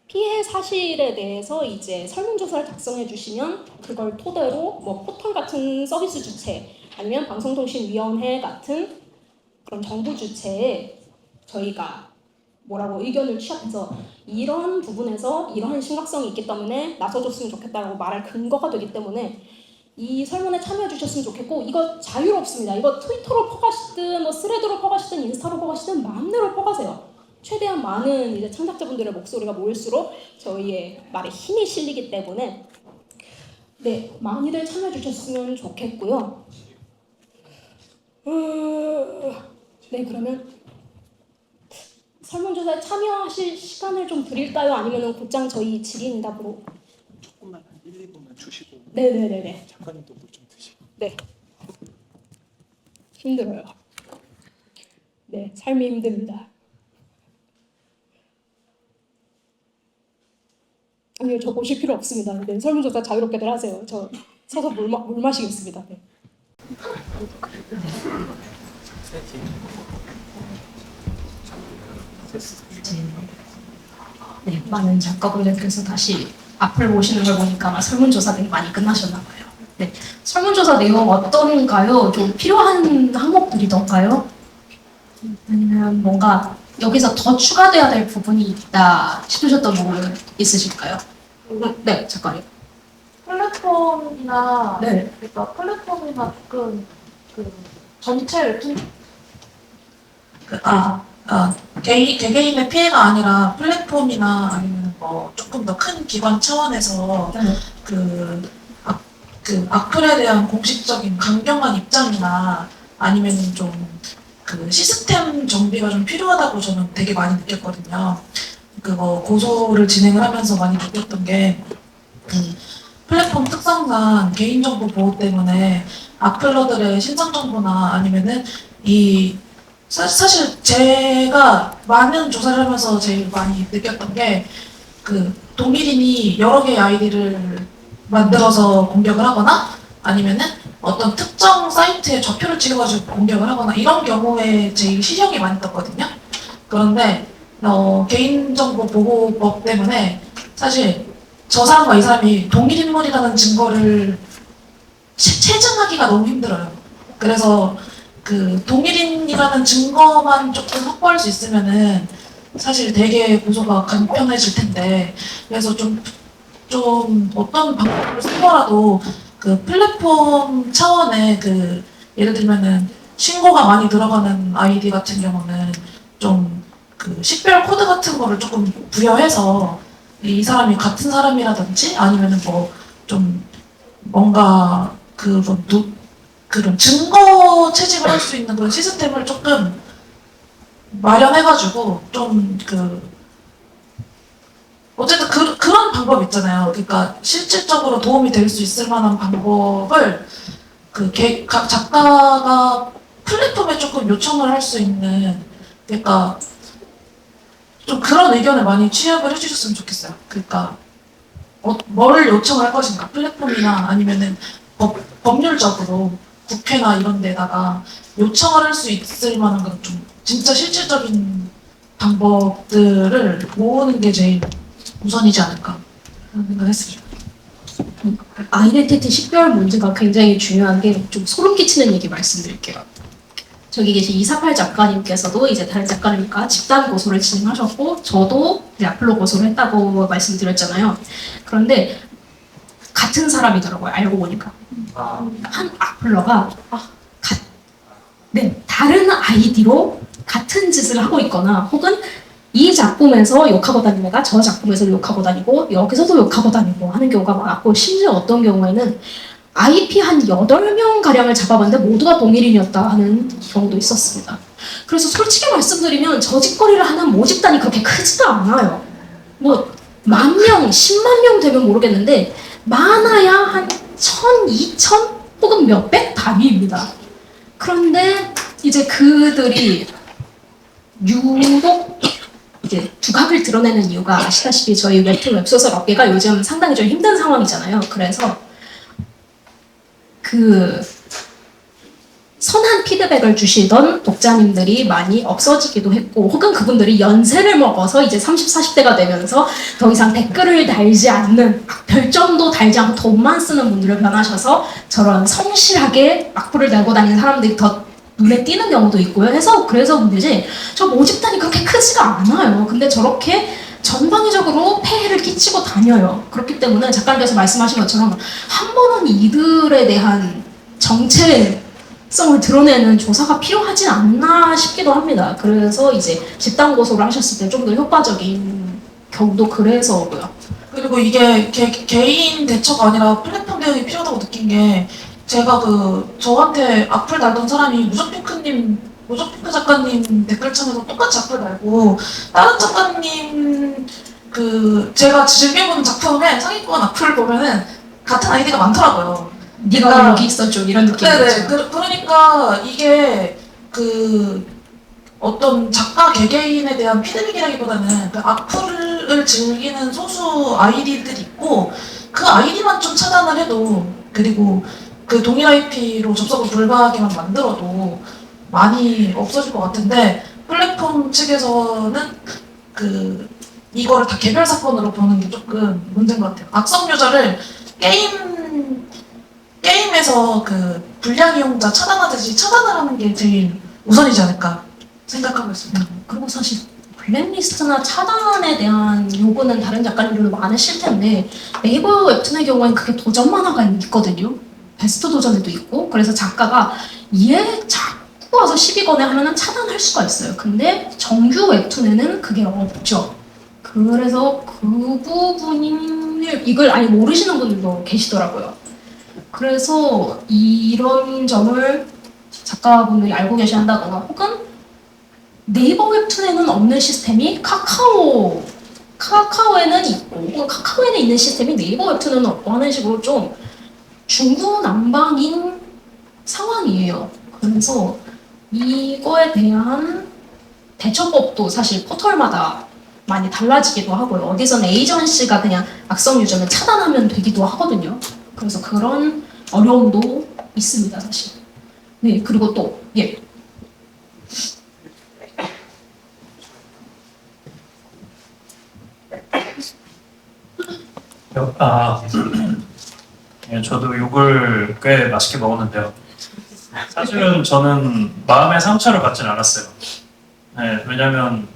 피해 사실에 대해서 이제 설문조사를 작성해 주시면 그걸 토대로 뭐 포털 같은 서비스 주체 아니면 방송통신위원회 같은 그런 정부 주체에 저희가 뭐라고 의견을 취합해서 이런 부분에서 이러한 심각성이 있기 때문에 나서줬으면 좋겠다라고 말할 근거가 되기 때문에 이 설문에 참여해 주셨으면 좋겠고, 이거 자유롭습니다. 이거 트위터로 퍼가시든 뭐 스레드로 퍼가시든 인스타로 퍼가시든 마음대로 퍼가세요. 최대한 많은 이제 창작자분들의 목소리가 모일수록 저희의 말에 힘이 실리기 때문에 네, 많이들 참여해 주셨으면 좋겠고요. 네, 그러면 설문조사에 참여하실 시간을 좀 드릴까요? 아니면 곧장 저희 질의응답으로? 조금만 한 1, 2분만 주시고. 네네네네. 작가님도 물 좀 드시고. 네. 힘들어요. 네, 삶이 힘듭니다. 아니요, 저 보실 필요 없습니다. 네, 설문조사 자유롭게들 하세요. 저 서서 물 마시겠습니다. 네. 네, 많은 작가분들께서 다시 앞을 보시는 걸 보니까 아마 설문조사들이 많이 끝나셨나 봐요. 네, 설문조사 내용 어떤가요? 좀 필요한 항목들이던가요? 아니면 뭔가 여기서 더 추가돼야 될 부분이 있다 싶으셨던 부분 있으실까요? 네, 잠깐요. 플랫폼이나 네. 그러니까 플랫폼이나 조금 그 전체 웹툰 개개인의 피해가 아니라 플랫폼이나 아니면 뭐 조금 더 큰 기관 차원에서 그 악플에 대한 공식적인 강경한 입장이나 아니면 좀 그 시스템 정비가 좀 필요하다고 저는 되게 많이 느꼈거든요. 그거 고소를 진행을 하면서 많이 느꼈던 게 플랫폼 특성상 개인정보 보호 때문에 악플러들의 신상 정보나 아니면은 사실 제가 많은 조사를 하면서 제일 많이 느꼈던 게 그 동일인이 여러 개의 아이디를 만들어서 공격을 하거나 아니면은 어떤 특정 사이트에 좌표를 찍어가지고 공격을 하거나 이런 경우에 제일 시정이 많이 떴거든요. 그런데 개인정보 보호법 때문에 사실 저 사람과 이 사람이 동일 인물이라는 증거를 체증하기가 너무 힘들어요. 그래서 그 동일인이라는 증거만 조금 확보할 수 있으면은 사실 되게 고소가 간편해질 텐데 그래서 좀 어떤 방법을 쓰더라도 그 플랫폼 차원의 그 예를 들면은 신고가 많이 들어가는 아이디 같은 경우는 좀 그 식별 코드 같은 거를 조금 부여해서 이 사람이 같은 사람이라든지 아니면은 뭐 좀 뭔가 그런 증거 채집을 할 수 있는 그런 시스템을 조금 마련해가지고 좀 어쨌든 그런 방법 있잖아요. 그러니까 실질적으로 도움이 될 수 있을 만한 방법을 각 작가가 플랫폼에 조금 요청을 할 수 있는 그러니까 좀 그런 의견을 많이 취합을 해주셨으면 좋겠어요. 그러니까 뭘 요청할 것인가 플랫폼이나 아니면은 법률적으로 국회나 이런 데다가 요청을 할 수 있을 만한 그런 좀 진짜 실질적인 방법들을 모으는 게 제일 우선이지 않을까 그런 생각했습니다. 아이덴티티 식별 문제가 굉장히 중요한 게 좀 소름 끼치는 얘기 말씀드릴게요. 저기 계신 248 작가님께서도 이제 다른 작가님과 집단 고소를 진행하셨고 저도 악플로 고소를 했다고 말씀드렸잖아요. 그런데 같은 사람이더라고요. 알고 보니까 한 악플러가 다른 아이디로 같은 짓을 하고 있거나 혹은 이 작품에서 욕하고 다니는 애가 저 작품에서 욕하고 다니고 여기서도 욕하고 다니고 하는 경우가 많았고 심지어 어떤 경우에는 IP 한 8명 가량을 잡아봤는데 모두가 동일인이었다 하는 경우도 있었습니다. 그래서 솔직히 말씀드리면 저 짓거리를 하는 모집단이 그렇게 크지가 않아요. 뭐 10,000명, 10만 명 되면 모르겠는데 많아야 한 1,000, 2,000 혹은 몇백 단위입니다. 그런데 이제 그들이 유독 이제 두각을 드러내는 이유가 아시다시피 저희 웹툰 웹소설 업계가 요즘 상당히 좀 힘든 상황이잖아요. 그래서 그 선한 피드백을 주시던 독자님들이 많이 없어지기도 했고 혹은 그분들이 연세를 먹어서 이제 30, 40대가 되면서 더 이상 댓글을 달지 않는 별점도 달지 않고 돈만 쓰는 분들을 변하셔서 저런 성실하게 악플을 달고 다니는 사람들이 더 눈에 띄는 경우도 있고요. 그래서 문제지 저 모집단이 그렇게 크지가 않아요. 근데 저렇게 전방위적으로 폐해를 끼치고 다녀요. 그렇기 때문에 작가님께서 말씀하신 것처럼 한 번은 이들에 대한 정체성을 드러내는 조사가 필요하지 않나 싶기도 합니다. 그래서 이제 집단 고소를 하셨을 때 좀 더 효과적인 경우도 그래서고요. 그리고 이게 개인 대처가 아니라 플랫폼 대응이 필요하다고 느낀 게 제가 저한테 악플 달던 사람이 무적핑크 작가님 댓글창에서 똑같이 악플 달고 다른 작가님 제가 즐겨보는 작품에 상위권 악플을 보면은 같은 아이디가 많더라고요. 네가 여기 있었죠 이런 느낌이죠. 네네. 그러니까 이게 어떤 작가 개개인에 대한 피드백이라기보다는 악플을 즐기는 소수 아이디들이 있고 그 아이디만 좀 차단을 해도 그리고 그 동일 IP로 접속을 불가하게만 만들어도 많이 없어질 것 같은데 플랫폼 측에서는 이거를 다 개별 사건으로 보는 게 조금 문제인 것 같아요. 악성 유저를 게임에서 불량 이용자 차단하듯이 차단을 하는 게 제일 우선이지 않을까 생각하고 있습니다. 그리고 사실 블랙리스트나 차단에 대한 요구는 다른 작가님들도 많으실 텐데 네이버 웹툰의 경우에는 그게 도전 만화가 있거든요. 베스트 도전에도 있고 그래서 작가가 얘 자꾸 와서 시비 거네 하면은 차단할 수가 있어요. 근데 정규 웹툰에는 그게 없죠. 그래서 그 부분을 이걸 아예 모르시는 분들도 계시더라고요. 그래서 이런 점을 작가분들이 알고 계셔야 한다거나 혹은 네이버 웹툰에는 없는 시스템이 카카오에는 있고 혹은 카카오에는 있는 시스템이 네이버 웹툰에는 없고 하는 식으로 좀 중구난방인 상황이에요. 그래서 이거에 대한 대처법도 사실 포털마다 많이 달라지기도 하고요. 어디서는 에이전시가 그냥 악성 유저는 차단하면 되기도 하거든요. 그래서 그런 어려움도 있습니다, 사실. 네, 그리고 또, 예. 예, 저도 욕을 꽤 맛있게 먹었는데요. 사실은 저는 마음의 상처를 받진 않았어요. 네, 왜냐면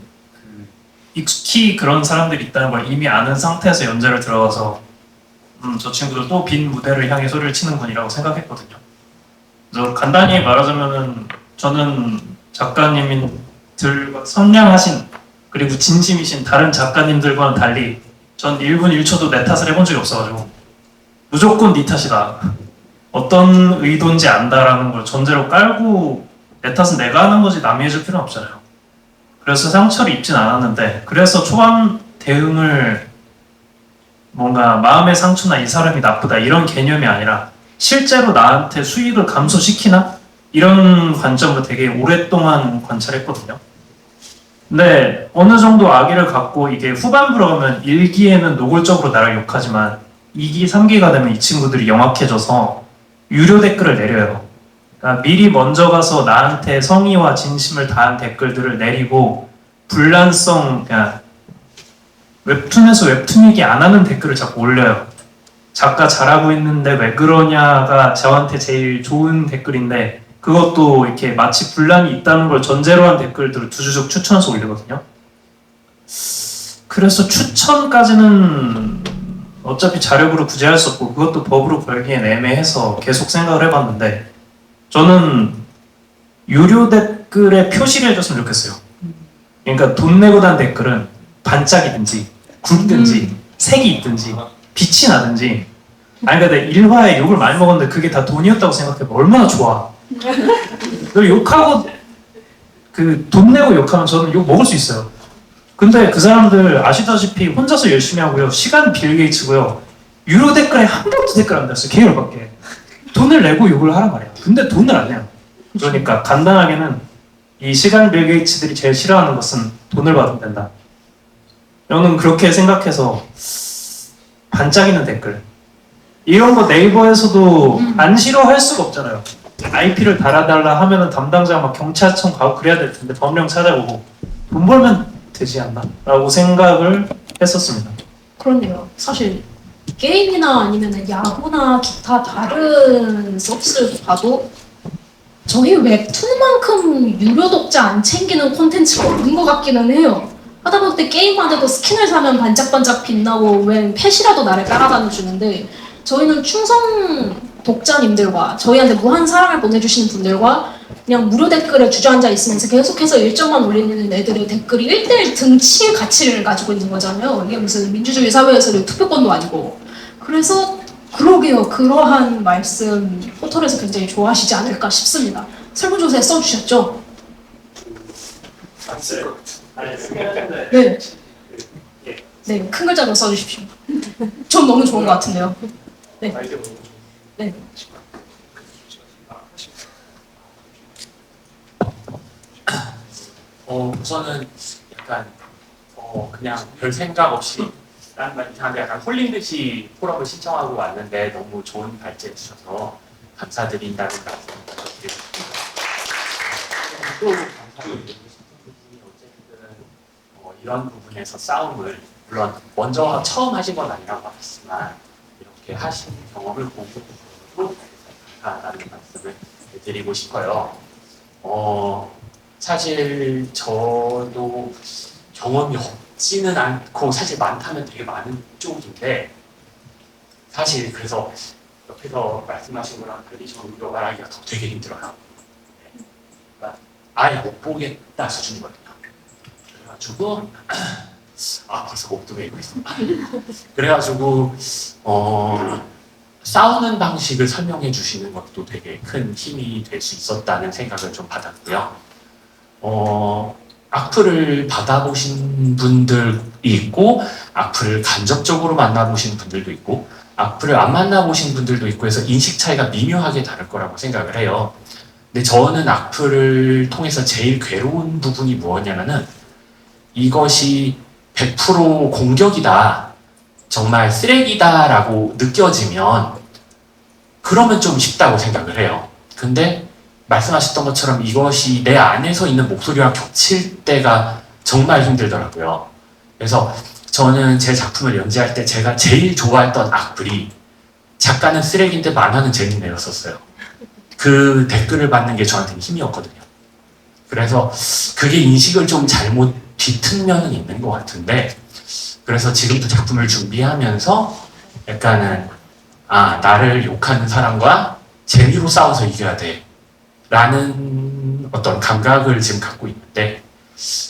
익숙히 그런 사람들이 있다는 걸 이미 아는 상태에서 연재를 들어가서 저 친구도 또 빈 무대를 향해 소리를 치는군이라고 생각했거든요. 그래서 간단히 말하자면은 저는 작가님들과 선량하신 그리고 진심이신 다른 작가님들과는 달리 전 1분 1초도 내 탓을 해본 적이 없어가지고 무조건 네 탓이다. 어떤 의도인지 안다라는 걸 전제로 깔고 내 탓은 내가 하는 거지 남이 해줄 필요는 없잖아요. 그래서 상처를 입진 않았는데 그래서 초반 대응을 뭔가 마음의 상처나 이 사람이 나쁘다 이런 개념이 아니라 실제로 나한테 수익을 감소시키나? 이런 관점으로 되게 오랫동안 관찰했거든요. 근데 어느 정도 아기를 갖고 이게 후반부로 가면 1기에는 노골적으로 나를 욕하지만 2기, 3기가 되면 이 친구들이 영악해져서 유료 댓글을 내려요. 그러니까 미리 먼저 가서 나한테 성의와 진심을 다한 댓글들을 내리고 분란성, 그냥 웹툰에서 웹툰 얘기 안 하는 댓글을 자꾸 올려요. 작가 잘하고 있는데 왜 그러냐가 저한테 제일 좋은 댓글인데 그것도 이렇게 마치 분란이 있다는 걸 전제로 한 댓글들을 두주죽 추천해서 올리거든요. 그래서 추천까지는 어차피 자력으로 구제할 수 없고 그것도 법으로 걸기엔 애매해서 계속 생각을 해봤는데 저는 유료 댓글에 표시를 해줬으면 좋겠어요. 그러니까 돈 내고 단 댓글은 반짝이든지 굵든지 색이 있든지 빛이 나든지 아니 근데 일화에 욕을 많이 먹었는데 그게 다 돈이었다고 생각해봐 얼마나 좋아. 너 욕하고 그 돈 내고 욕하면 저는 욕 먹을 수 있어요. 근데 그 사람들 아시다시피 혼자서 열심히 하고요. 시간 빌 게이츠고요. 유료 댓글에 한 번도 댓글 안 달았어요. 개열받게. 돈을 내고 욕을 하란 말이야. 근데 돈을 안 내요. 그러니까 간단하게는 이 시간 빌 게이츠들이 제일 싫어하는 것은 돈을 받으면 된다. 저는 그렇게 생각해서 반짝이는 댓글 이런 거 네이버에서도 안 싫어할 수가 없잖아요. IP를 달아달라 하면은 담당자가 막 경찰청 가고 그래야 될 텐데 법령 찾아보고 돈 벌면 되지 않나? 라고 생각을 했었습니다. 그렇네요. 사실 게임이나 아니면 야구나 기타 다른 서비스를 봐도 저희 웹툰만큼 유료 독자 안 챙기는 콘텐츠가 없는 것 같기는 해요. 하다 보니 게임만 해도 스킨을 사면 반짝반짝 빛나고 웬 펫이라도 나를 따라다녀 주는데 저희는 충성 독자님들과 저희한테 무한 사랑을 보내주시는 분들과 그냥 무료 댓글에 주저앉아 있으면서 계속해서 일정만 올리는 애들의 댓글이 1대1 등치의 가치를 가지고 있는 거잖아요. 이게 무슨 민주주의 사회에서의 투표권도 아니고. 그래서 그러게요. 그러한 말씀 포털에서 굉장히 좋아하시지 않을까 싶습니다. 설문조사에 써주셨죠? 네. 네, 큰 글자로 써주십시오. 전 너무 좋은 것 같은데요. 네. 네. 우선은 약간 그냥 별 생각 없이 다른 말 이상한데 약간 홀린 듯이 포럼을 신청하고 왔는데 너무 좋은 발제해 주셔서 감사드린다는 말씀 드리고 싶습니다. 또 감사드리고 싶은 부분이 어쨌든 이런 부분에서 싸움을 물론 먼저 처음 하신 건 아니라고 하셨지만 이렇게 하신 경험을 보고 감사하다는 말씀을 드리고 싶어요. 사실 저도 경험이 없지는 않고 사실 많다면 되게 많은 쪽인데 사실 그래서 옆에서 말씀하신 거랑 달리 저는 이거 말하기가 더 되게 힘들어요. 그러니까 아예 못 보겠다 수준이거든요. 그래가지고 벌써 목도 메이고 있습니다. 그래가지고 싸우는 방식을 설명해 주시는 것도 되게 큰 힘이 될 수 있었다는 생각을 좀 받았고요. 악플을 받아보신 분들이 있고 악플을 간접적으로 만나보신 분들도 있고 악플을 안 만나보신 분들도 있고 해서 인식 차이가 미묘하게 다를 거라고 생각을 해요. 근데 저는 악플을 통해서 제일 괴로운 부분이 무엇냐면은 이것이 100% 공격이다, 정말 쓰레기다라고 느껴지면 그러면 좀 쉽다고 생각을 해요. 근데 말씀하셨던 것처럼 이것이 내 안에서 있는 목소리와 겹칠 때가 정말 힘들더라고요. 그래서 저는 제 작품을 연재할 때 제가 제일 좋아했던 악플이 작가는 쓰레기인데 만화는 재밌네였었어요. 그 댓글을 받는 게 저한테는 힘이었거든요. 그래서 그게 인식을 좀 잘못 뒤튼 면은 있는 것 같은데 그래서 지금도 작품을 준비하면서 약간은 나를 욕하는 사람과 재미로 싸워서 이겨야 돼 라는 어떤 감각을 지금 갖고 있는데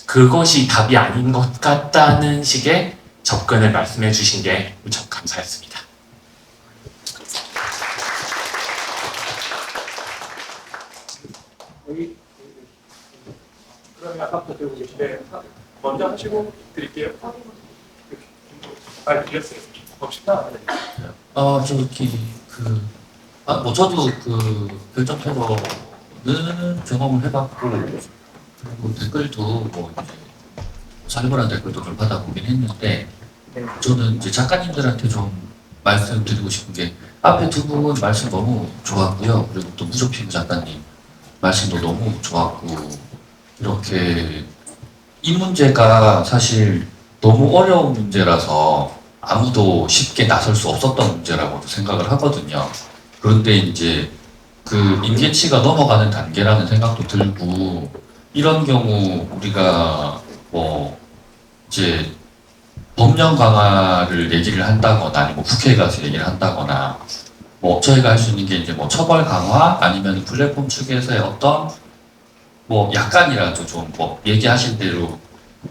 그것이 답이 아닌 것 같다는 식의 접근을 말씀해 주신 게 무척 감사했습니다. 그러면 아까부터 들고 계신데 먼저 하시고 드릴게요. 드렸어요. 봅시다. 저도 결정 토론은 경험을 해봤고, 그리고 댓글도 이제 살벌한 댓글도 좀 받아보긴 했는데, 저는 이제 작가님들한테 좀 말씀드리고 싶은 게, 앞에 두 분 말씀 너무 좋았고요. 그리고 또 무조피그 작가님 말씀도 너무 좋았고, 이렇게 이 문제가 사실 너무 어려운 문제라서 아무도 쉽게 나설 수 없었던 문제라고 생각을 하거든요. 그런데 이제 그 임계치가 넘어가는 단계라는 생각도 들고, 이런 경우 우리가 이제 법령 강화를 얘기를 한다거나 아니면 국회에 가서 얘기를 한다거나 저희가 할 수 있는 게 이제 처벌 강화 아니면 플랫폼 측에서의 어떤 약간이라도 좀 얘기하신 대로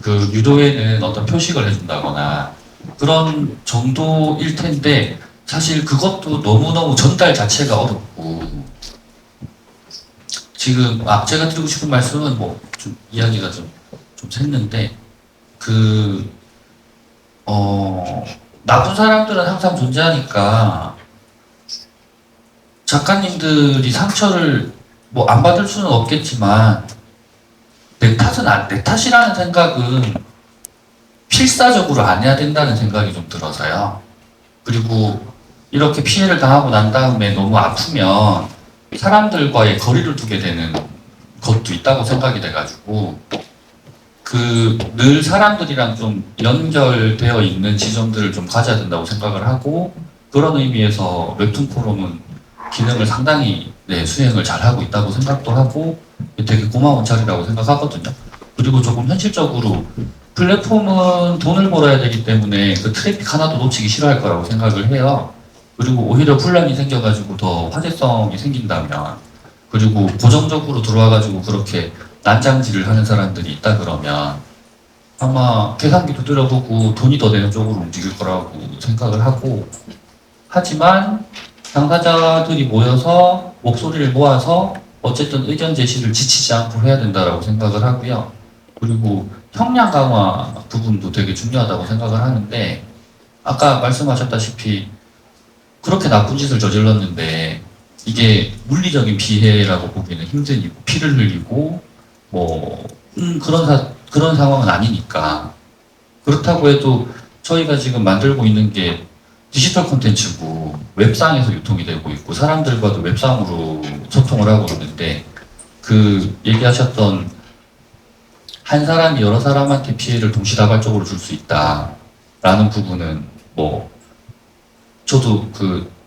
그 유도에는 어떤 표식을 해준다거나 그런 정도일 텐데, 사실 그것도 너무너무 전달 자체가 어렵고, 지금 제가 드리고 싶은 말씀은 좀 이야기가 좀 샜는데, 나쁜 사람들은 항상 존재하니까 작가님들이 상처를 안 받을 수는 없겠지만 내 탓이라는 생각은 필사적으로 안 해야 된다는 생각이 좀 들어서요. 그리고 이렇게 피해를 당하고 난 다음에 너무 아프면 사람들과의 거리를 두게 되는 것도 있다고 생각이 돼가지고, 늘 사람들이랑 좀 연결되어 있는 지점들을 좀 가져야 된다고 생각을 하고, 그런 의미에서 웹툰 포럼은 기능을 상당히 수행을 잘 하고 있다고 생각도 하고 되게 고마운 자리라고 생각하거든요. 그리고 조금 현실적으로 플랫폼은 돈을 벌어야 되기 때문에 그 트래픽 하나도 놓치기 싫어할 거라고 생각을 해요. 그리고 오히려 분란이 생겨가지고 더 화제성이 생긴다면, 그리고 고정적으로 들어와가지고 그렇게 난장질을 하는 사람들이 있다 그러면 아마 계산기도 들여보고 돈이 더 되는 쪽으로 움직일 거라고 생각을 하고, 하지만 당사자들이 모여서 목소리를 모아서 어쨌든 의견 제시를 지치지 않고 해야 된다라고 생각을 하고요. 그리고 형량 강화 부분도 되게 중요하다고 생각을 하는데, 아까 말씀하셨다시피 그렇게 나쁜 짓을 저질렀는데 이게 물리적인 피해라고 보기는 힘든 일이고, 피를 흘리고 그런 상황은 아니니까. 그렇다고 해도 저희가 지금 만들고 있는 게 디지털 콘텐츠고 웹상에서 유통이 되고 있고 사람들과도 웹상으로 소통을 하고 있는데, 얘기하셨던 한 사람이 여러 사람한테 피해를 동시다발적으로 줄 수 있다라는 부분은 저도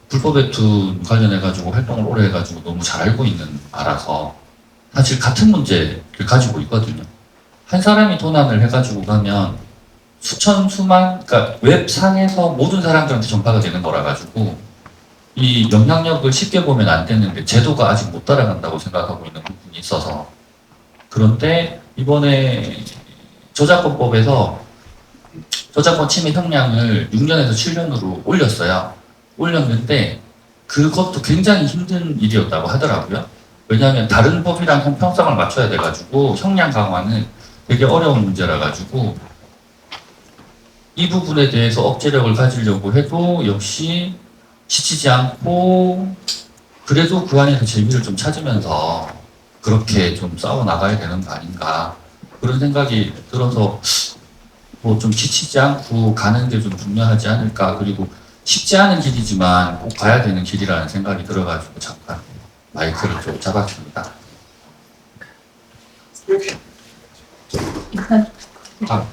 불법 웹툰 관련해가지고 활동을 오래 해가지고 너무 잘 알고 있는 바라서 사실 같은 문제를 가지고 있거든요. 한 사람이 도난을 해가지고 가면 수천 수만 그러니까 웹상에서 모든 사람들한테 전파가 되는 거라 가지고 이 영향력을 쉽게 보면 안 되는데 제도가 아직 못 따라간다고 생각하고 있는 부분이 있어서 그런데 이번에 저작권법에서 저작권 침해 형량을 6년에서 7년으로 올렸어요. 올렸는데 그것도 굉장히 힘든 일이었다고 하더라고요. 왜냐하면 다른 법이랑 형평성을 맞춰야 돼가지고 형량 강화는 되게 어려운 문제라 가지고 이 부분에 대해서 억제력을 가지려고 해도 역시 지치지 않고 그래도 그 안에서 재미를 좀 찾으면서 그렇게 좀 싸워 나가야 되는 거 아닌가 그런 생각이 들어서 뭐 좀 지치지 않고 가는 게 좀 중요하지 않을까 그리고 쉽지 않은 길이지만 꼭 가야 되는 길이라는 생각이 들어가지고 잠깐 마이크를 좀 잡았습니다.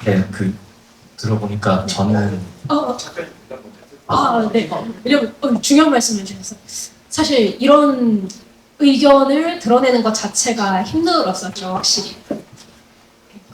네, 들어보니까 저는 네. 왜냐면 중요한 말씀을 해주셔서 사실 이런 의견을 드러내는 것 자체가 힘들었었죠, 확실히.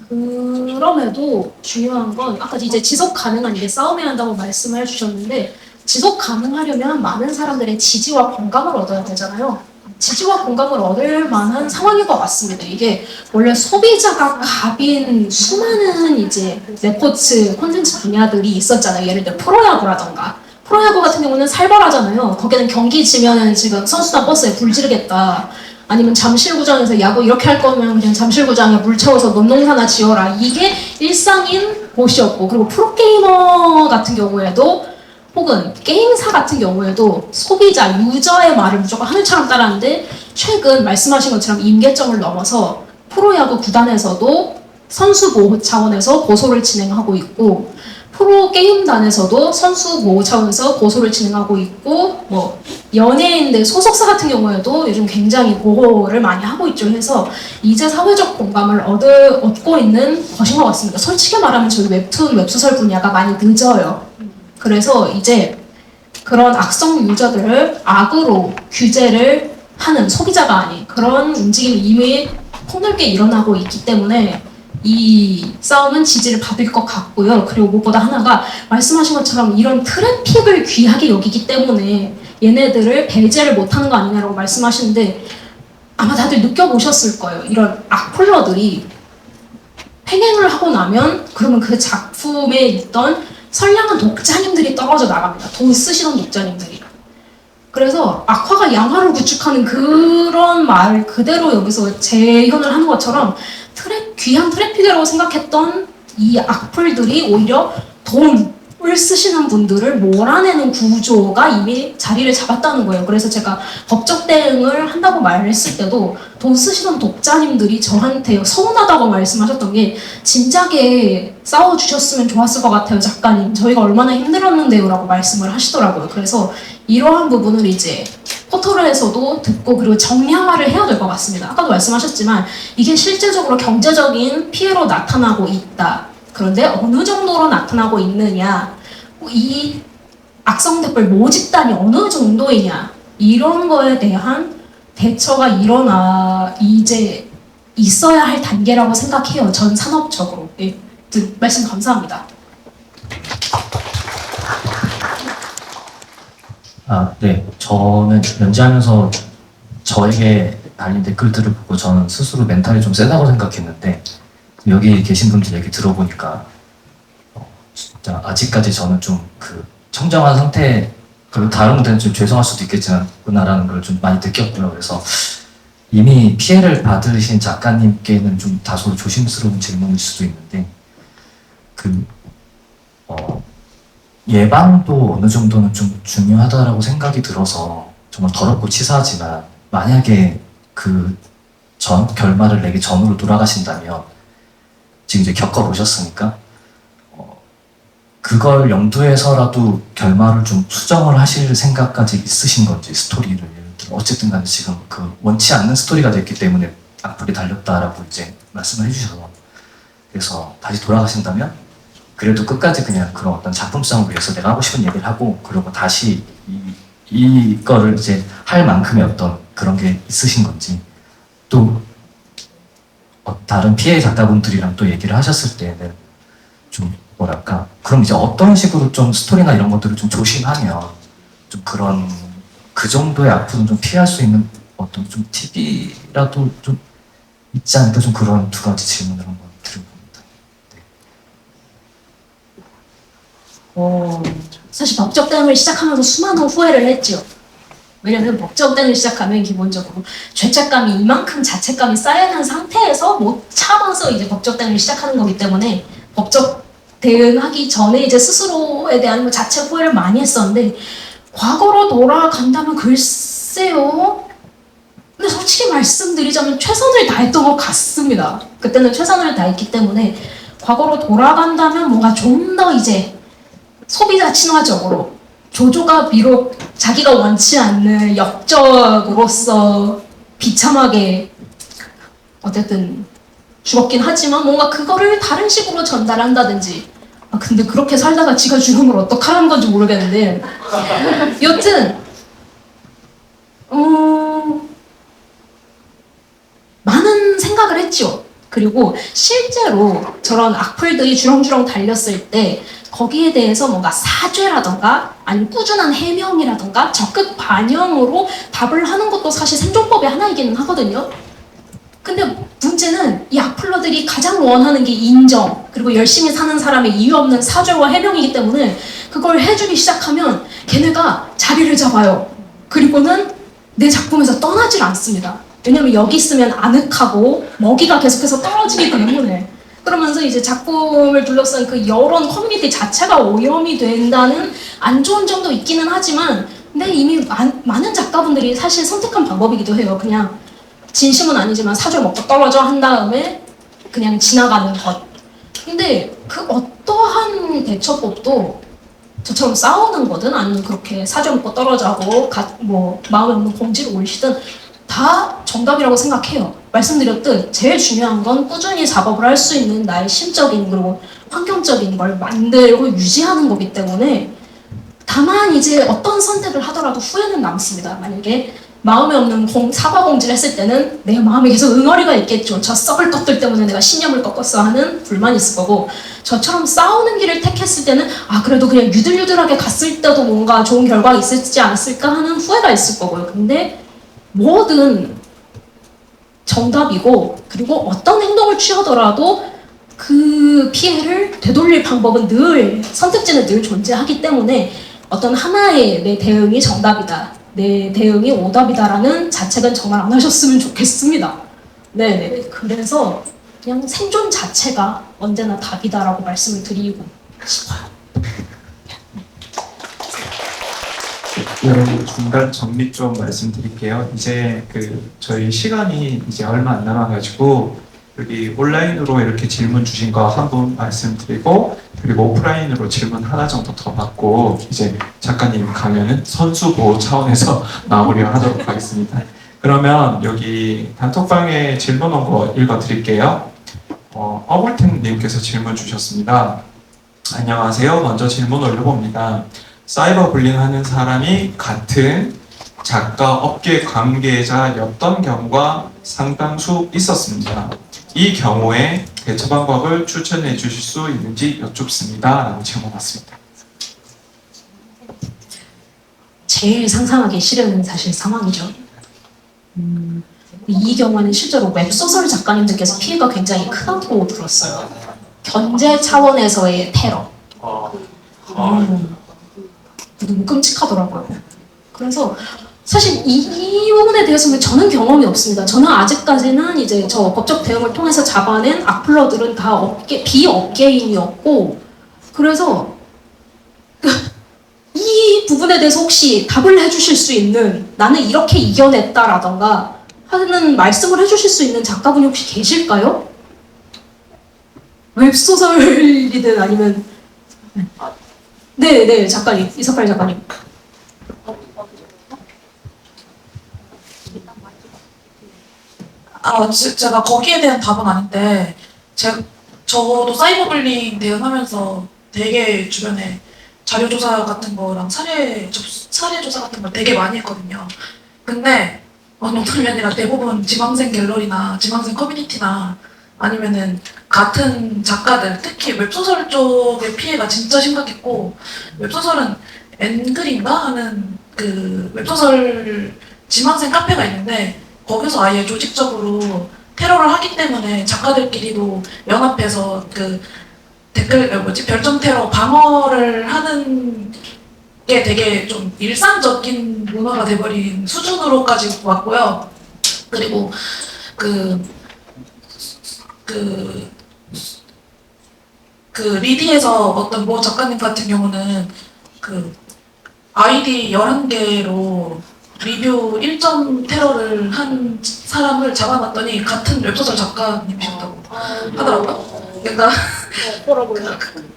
그럼에도 중요한 건 아까 이제 지속 가능한 일에 싸움해야 한다고 말씀을 해주셨는데 지속 가능하려면 많은 사람들의 지지와 공감을 얻어야 되잖아요. 지지와 공감을 얻을 만한 상황인 것 같습니다. 이게 원래 소비자가 갑인 수많은 이제 레포츠 콘텐츠 분야들이 있었잖아요. 예를 들어 프로야구라던가. 프로야구 같은 경우는 살벌하잖아요. 거기는 경기 지면은 지금 선수단 버스에 불 지르겠다. 아니면 잠실구장에서 야구 이렇게 할 거면 그냥 잠실구장에 물 채워서 논농사나 지어라. 이게 일상인 곳이었고 그리고 프로게이머 같은 경우에도 혹은 게임사 같은 경우에도 소비자, 유저의 말을 무조건 하늘처럼 따르는데 최근 말씀하신 것처럼 임계점을 넘어서 프로야구 구단에서도 선수 보호 차원에서 고소를 진행하고 있고 프로게임단에서도 선수 보호 차원에서 고소를 진행하고 있고 뭐 연예인들 소속사 같은 경우에도 요즘 굉장히 보호를 많이 하고 있죠. 해서 이제 사회적 공감을 얻고 있는 것인 것 같습니다. 솔직히 말하면 저희 웹툰, 웹소설 분야가 많이 늦어요. 그래서 이제 그런 악성 유저들을 악으로 규제를 하는 소비자가 아닌 그런 움직임이 이미 폭넓게 일어나고 있기 때문에 이 싸움은 지지를 받을 것 같고요. 그리고 무엇보다 하나가 말씀하신 것처럼 이런 트래픽을 귀하게 여기기 때문에 얘네들을 배제를 못하는 거 아니냐라고 말씀하시는데 아마 다들 느껴보셨을 거예요. 이런 악플러들이 횡행을 하고 나면 그러면 그 작품에 있던 선량한 독자님들이 떨어져 나갑니다. 돈 쓰시던 독자님들이. 그래서 악화가 양화를 구축하는 그런 말 그대로 여기서 재현을 하는 것처럼 귀한 트래픽이라고 생각했던 이 악플들이 오히려 돈을 쓰시는 분들을 몰아내는 구조가 이미 자리를 잡았다는 거예요. 그래서 제가 법적 대응을 한다고 말했을 때도 돈 쓰시던 독자님들이 저한테 서운하다고 말씀하셨던 게 진작에 싸워주셨으면 좋았을 것 같아요, 작가님. 저희가 얼마나 힘들었는데요 라고 말씀을 하시더라고요. 그래서 이러한 부분을 이제 포털에서도 듣고 그리고 정량화를 해야 될 것 같습니다. 아까도 말씀하셨지만 이게 실제적으로 경제적인 피해로 나타나고 있다. 그런데 어느 정도로 나타나고 있느냐, 이 악성 댓글 모집단이 어느 정도이냐 이런 거에 대한 대처가 이제 있어야 할 단계라고 생각해요. 전 산업적으로. 예, 말씀 감사합니다. 네. 저는 연재하면서 저에게 달린 댓글들을 보고 저는 스스로 멘탈이 좀 세다고 생각했는데 여기 계신 분들 얘기 들어보니까 진짜 아직까지 저는 좀 청정한 상태, 그리고 다른 분들은 좀 죄송할 수도 있겠지만구나라는 걸 좀 많이 느꼈고요. 그래서 이미 피해를 받으신 작가님께는 좀 다소 조심스러운 질문일 수도 있는데 예방도 어느 정도는 좀 중요하다라고 생각이 들어서 정말 더럽고 치사하지만 만약에 결말을 내기 전으로 돌아가신다면 지금 이제 겪어보셨으니까 그걸 염두에서라도 결말을 좀 수정을 하실 생각까지 있으신 건지 스토리를 어쨌든 간에 지금 원치 않는 스토리가 됐기 때문에 악플이 달렸다라고 이제 말씀을 해주셔서 그래서 다시 돌아가신다면 그래도 끝까지 그냥 그런 어떤 작품성을 위해서 내가 하고 싶은 얘기를 하고 그리고 다시 이거를 이제 할 만큼의 어떤 그런 게 있으신 건지 또 다른 피해 작가분들이랑 또 얘기를 하셨을 때는 좀 뭐랄까 그럼 이제 어떤 식으로 좀 스토리나 이런 것들을 좀 조심하면 좀 그런 그 정도의 악플은 좀 피할 수 있는 어떤 좀 팁이라도 좀 있지 않을까 좀 그런 두 가지 질문을 한번 드려봅니다. 사실 법적 대응을 시작하면서 수많은 후회를 했죠. 왜냐면 법적 대응을 시작하면 기본적으로 죄책감이 이만큼 자책감이 쌓여있는 상태에서 못 참아서 이제 법적 대응을 시작하는 거기 때문에 법적 대응하기 전에 이제 스스로에 대한 뭐 자책 후회를 많이 했었는데 과거로 돌아간다면 글쎄요. 근데 솔직히 말씀드리자면 최선을 다했던 것 같습니다. 그때는 최선을 다했기 때문에 과거로 돌아간다면 뭔가 좀 더 이제 소비자 친화적으로 조조가 비록 자기가 원치 않는 역적으로서 비참하게 어쨌든 죽었긴 하지만 뭔가 그거를 다른 식으로 전달한다든지 근데 그렇게 살다가 지가 죽으면 어떡하는 건지 모르겠는데 여튼 많은 생각을 했죠. 그리고 실제로 저런 악플들이 주렁주렁 달렸을 때 거기에 대해서 뭔가 사죄라던가 아니면 꾸준한 해명이라던가 적극 반영으로 답을 하는 것도 사실 생존법의 하나이기는 하거든요. 근데 문제는 이 악플러들이 가장 원하는 게 인정 그리고 열심히 사는 사람의 이유 없는 사죄와 해명이기 때문에 그걸 해주기 시작하면 걔네가 자리를 잡아요. 그리고는 내 작품에서 떠나질 않습니다. 왜냐면 여기 있으면 아늑하고 먹이가 계속해서 떨어지기 때문에 그러면서 이제 작품을 둘러싼 그 여론 커뮤니티 자체가 오염이 된다는 안 좋은 점도 있기는 하지만 근데 이미 많은 작가분들이 사실 선택한 방법이기도 해요. 그냥 진심은 아니지만 사죄 먹고 떨어져 한 다음에 그냥 지나가는 것. 근데 그 어떠한 대처법도 저처럼 싸우는 거든 아니면 그렇게 사죄 먹고 떨어져 하고 뭐 마음에 없는 공지를 올리시든 다 정답이라고 생각해요. 말씀드렸듯 제일 중요한 건 꾸준히 작업을 할 수 있는 나의 심적인 그리고 환경적인 걸 만들고 유지하는 거기 때문에 다만 이제 어떤 선택을 하더라도 후회는 남습니다. 만약에 마음에 없는 사과 공지를 했을 때는 내 마음에 계속 응어리가 있겠죠. 저 썩을 것들 때문에 내가 신념을 꺾었어 하는 불만이 있을 거고 저처럼 싸우는 길을 택했을 때는 그래도 그냥 유들유들하게 갔을 때도 뭔가 좋은 결과가 있을지 않았을까 하는 후회가 있을 거고요. 근데 뭐든 정답이고 그리고 어떤 행동을 취하더라도 그 피해를 되돌릴 방법은 늘 선택지는 늘 존재하기 때문에 어떤 하나의 내 대응이 정답이다 내 대응이 오답이다라는 자책은 정말 안 하셨으면 좋겠습니다. 네네. 그래서 그냥 생존 자체가 언제나 답이다라고 말씀을 드리고 싶어요. 여러분 중간 정리 좀 말씀드릴게요. 이제 저희 시간이 이제 얼마 안 남아가지고 여기 온라인으로 이렇게 질문 주신 거 한 분 말씀드리고 그리고 오프라인으로 질문 하나 정도 더 받고 이제 작가님 가면은 선수 보호 차원에서 마무리하도록 하겠습니다. 그러면 여기 단톡방에 질문 온 거 읽어드릴게요. 어볼텐님께서 질문 주셨습니다. 안녕하세요. 먼저 질문 올려봅니다. 사이버 불링하는 사람이 같은 작가 업계 관계자였던 경우가 상당수 있었습니다. 이 경우에 대처 방법을 추천해 주실 수 있는지 여쭙습니다. 라고 질문 왔습니다. 제일 상상하기 싫은 사실 상황이죠. 이 경우에는 실제로 웹소설 작가님들께서 피해가 굉장히 크다고 들었어요. 견제 차원에서의 테러. 너무 끔찍하더라고요. 그래서 사실 이 부분에 대해서는 저는 경험이 없습니다. 저는 아직까지는 이제 저 법적 대응을 통해서 잡아낸 악플러들은 다 비업계인이었고 그래서 이 부분에 대해서 혹시 답을 해주실 수 있는 나는 이렇게 이겨냈다라던가 하는 말씀을 해주실 수 있는 작가분이 혹시 계실까요? 웹소설이든 아니면 네 작가님 이석발 작가님. 제가 거기에 대한 답은 아닌데 저도 사이버불링 대응하면서 되게 주변에 자료조사 같은 거랑 사례조사 같은 걸 되게 많이 했거든요. 근데 농담이 아니라 대부분 지망생 갤러리나 지망생 커뮤니티나 아니면은 같은 작가들, 특히 웹소설 쪽의 피해가 진짜 심각했고, 웹소설은 엔글인가 하는 그 웹소설 지망생 카페가 있는데 거기서 아예 조직적으로 테러를 하기 때문에 작가들끼리도 연합해서 그 별점 테러 방어를 하는 게 되게 좀 일상적인 문화가 돼버린 수준으로까지 왔고요. 그리고 리디에서 어떤 모 작가님 같은 경우는 그 아이디 11개로 리뷰 1점 테러를 한 사람을 잡아놨더니 같은 웹소설 작가님이셨다고 하더라고요.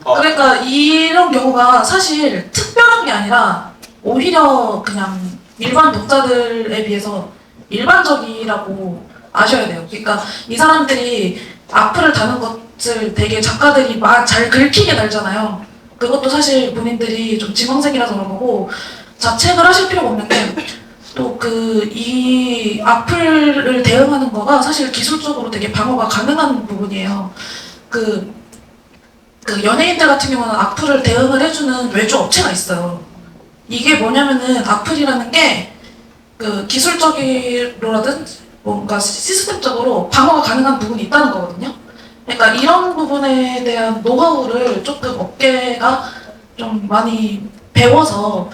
그러니까 이런 경우가 사실 특별한 게 아니라 오히려 그냥 일반 독자들에 비해서 일반적이라고 아셔야 돼요. 그러니까 이 사람들이 악플을 다는 것을 되게 작가들이 잘 긁히게 달잖아요. 그것도 사실 본인들이 좀 지망생이라서 그런 거고 자책을 하실 필요가 없는 게 또 이 악플을 대응하는 거가 사실 기술적으로 되게 방어가 가능한 부분이에요. 그 연예인들 같은 경우는 악플을 대응을 해주는 외주 업체가 있어요. 이게 뭐냐면은 악플이라는 게 그 기술적으로라든 뭔가 시스템적으로 방어가 가능한 부분이 있다는 거거든요. 그러니까 이런 부분에 대한 노하우를 조금 업계가 좀 많이 배워서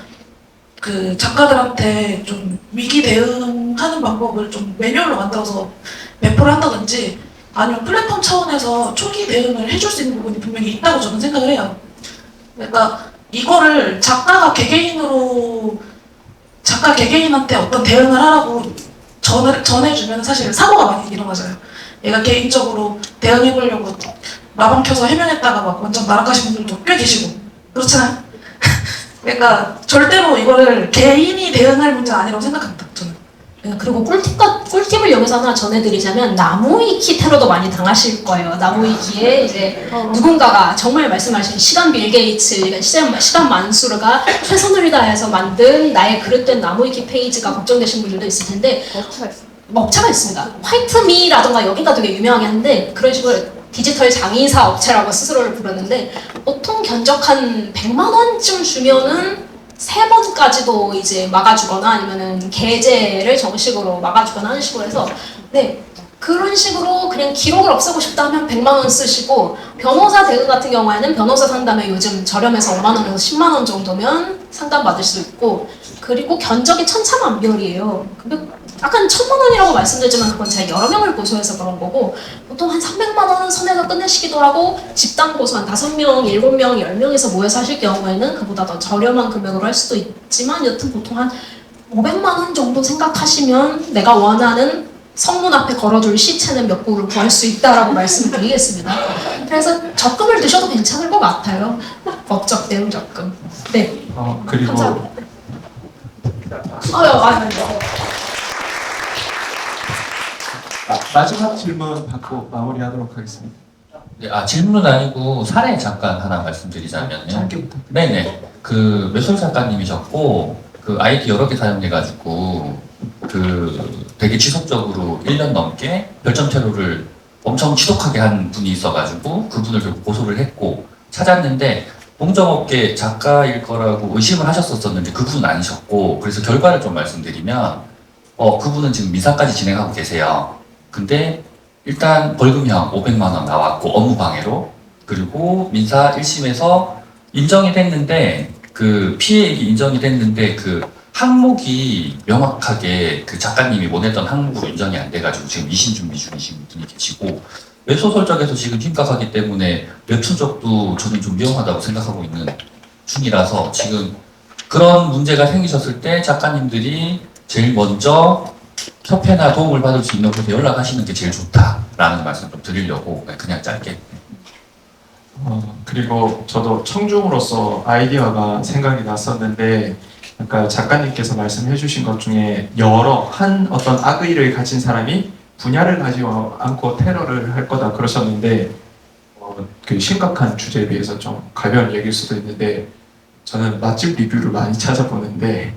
그 작가들한테 좀 위기 대응하는 방법을 좀 매뉴얼로 만들어서 배포를 한다든지 아니면 플랫폼 차원에서 초기 대응을 해줄 수 있는 부분이 분명히 있다고 저는 생각을 해요. 그러니까 이거를 작가 개개인한테 어떤 대응을 하라고 전해주면 사실 사고가 많이 일어나잖아요. 얘가 개인적으로 대응해보려고 라방 켜서 해명했다가 막 완전 날아가신 분들도 꽤 계시고 그렇잖아요. 그러니까 절대로 이거를 개인이 대응할 문제는 아니라고 생각합니다. 저는. 그리고 꿀팁을 여기서 하나 전해드리자면 나무위키 테러도 많이 당하실 거예요. 나무위키에 이제 누군가가 정말 말씀하신 시간 빌 게이츠, 그러니까 시간 만수르가 최선을 다해서 만든 나의 그릇된 나무위키 페이지가 걱정되신 분들도 있을 텐데 업체가 있습니다. 화이트미라던가 여기가 되게 유명하긴 한데 그런 식으로 디지털 장의사 업체라고 스스로를 부르는데 보통 견적 한 100만 원쯤 주면은 3번까지도 이제 막아주거나 아니면은 게재를 정식으로 막아주거나 하는 식으로 해서 네 그런 식으로 그냥 기록을 없애고 싶다 하면 100만 원 쓰시고 변호사 대응 같은 경우에는 변호사 상담에 요즘 저렴해서 5만 원에서 10만 원 정도면 상담 받을 수 있고 그리고 견적이 천차만별이에요. 근데 약간 1000만 원이라고 말씀드리지만 그건 제가 여러 명을 고소해서 그런 거고 보통 한 300만 원 선에서 끝내시기도 하고 집단 고소 한 5명, 7명, 10명에서 모여서 하실 경우에는 그보다 더 저렴한 금액으로 할 수도 있지만 여튼 보통 한 500만 원 정도 생각하시면 내가 원하는 성문 앞에 걸어줄 시체는 몇 구를 구할 수 있다라고 말씀드리겠습니다. 그래서 적금을 드셔도 괜찮을 것 같아요. 법적 대응 적금. 네. 그리고 감사합니다. 마지막 질문 받고 마무리하도록 하겠습니다. 네, 질문은 아니고 사례 잠깐 하나 말씀드리자면요. 짧게 부탁드립니다. 네네. 그 웹소설 작가님이셨고 그 아이디 여러 개 사용해가지고 그 되게 지속적으로 1년 넘게 별점 테러를 엄청 지독하게 한 분이 있어가지고 그분을 결국 고소를 했고 찾았는데 공정업계 작가일 거라고 의심을 하셨었는데 그분은 아니셨고 그래서 결과를 좀 말씀드리면 그분은 지금 민사까지 진행하고 계세요. 근데 일단 벌금형 500만 원 나왔고 업무방해로 그리고 민사 1심에서 인정이 됐는데 그 피해액이 인정이 됐는데 그 항목이 명확하게 그 작가님이 원했던 항목으로 인정이 안 돼가지고 지금 2심 준비 중이신 분이 계시고 웹소설 쪽에서 지금 심각하기 때문에 웹툰 쪽도 저는 좀 위험하다고 생각하고 있는 중이라서 지금 그런 문제가 생기셨을 때 작가님들이 제일 먼저 협회나 도움을 받을 수 있는 곳에 연락하시는 게 제일 좋다라는 말씀 좀 드리려고 그냥 짧게. 그리고 저도 청중으로서 아이디어가 생각이 났었는데 아까 작가님께서 말씀해 주신 것 중에 어떤 악의를 가진 사람이 분야를 가지지 않고 테러를 할 거다 그러셨는데 그 심각한 주제에 비해서 좀 가벼운 얘기일 수도 있는데 저는 맛집 리뷰를 많이 찾아보는데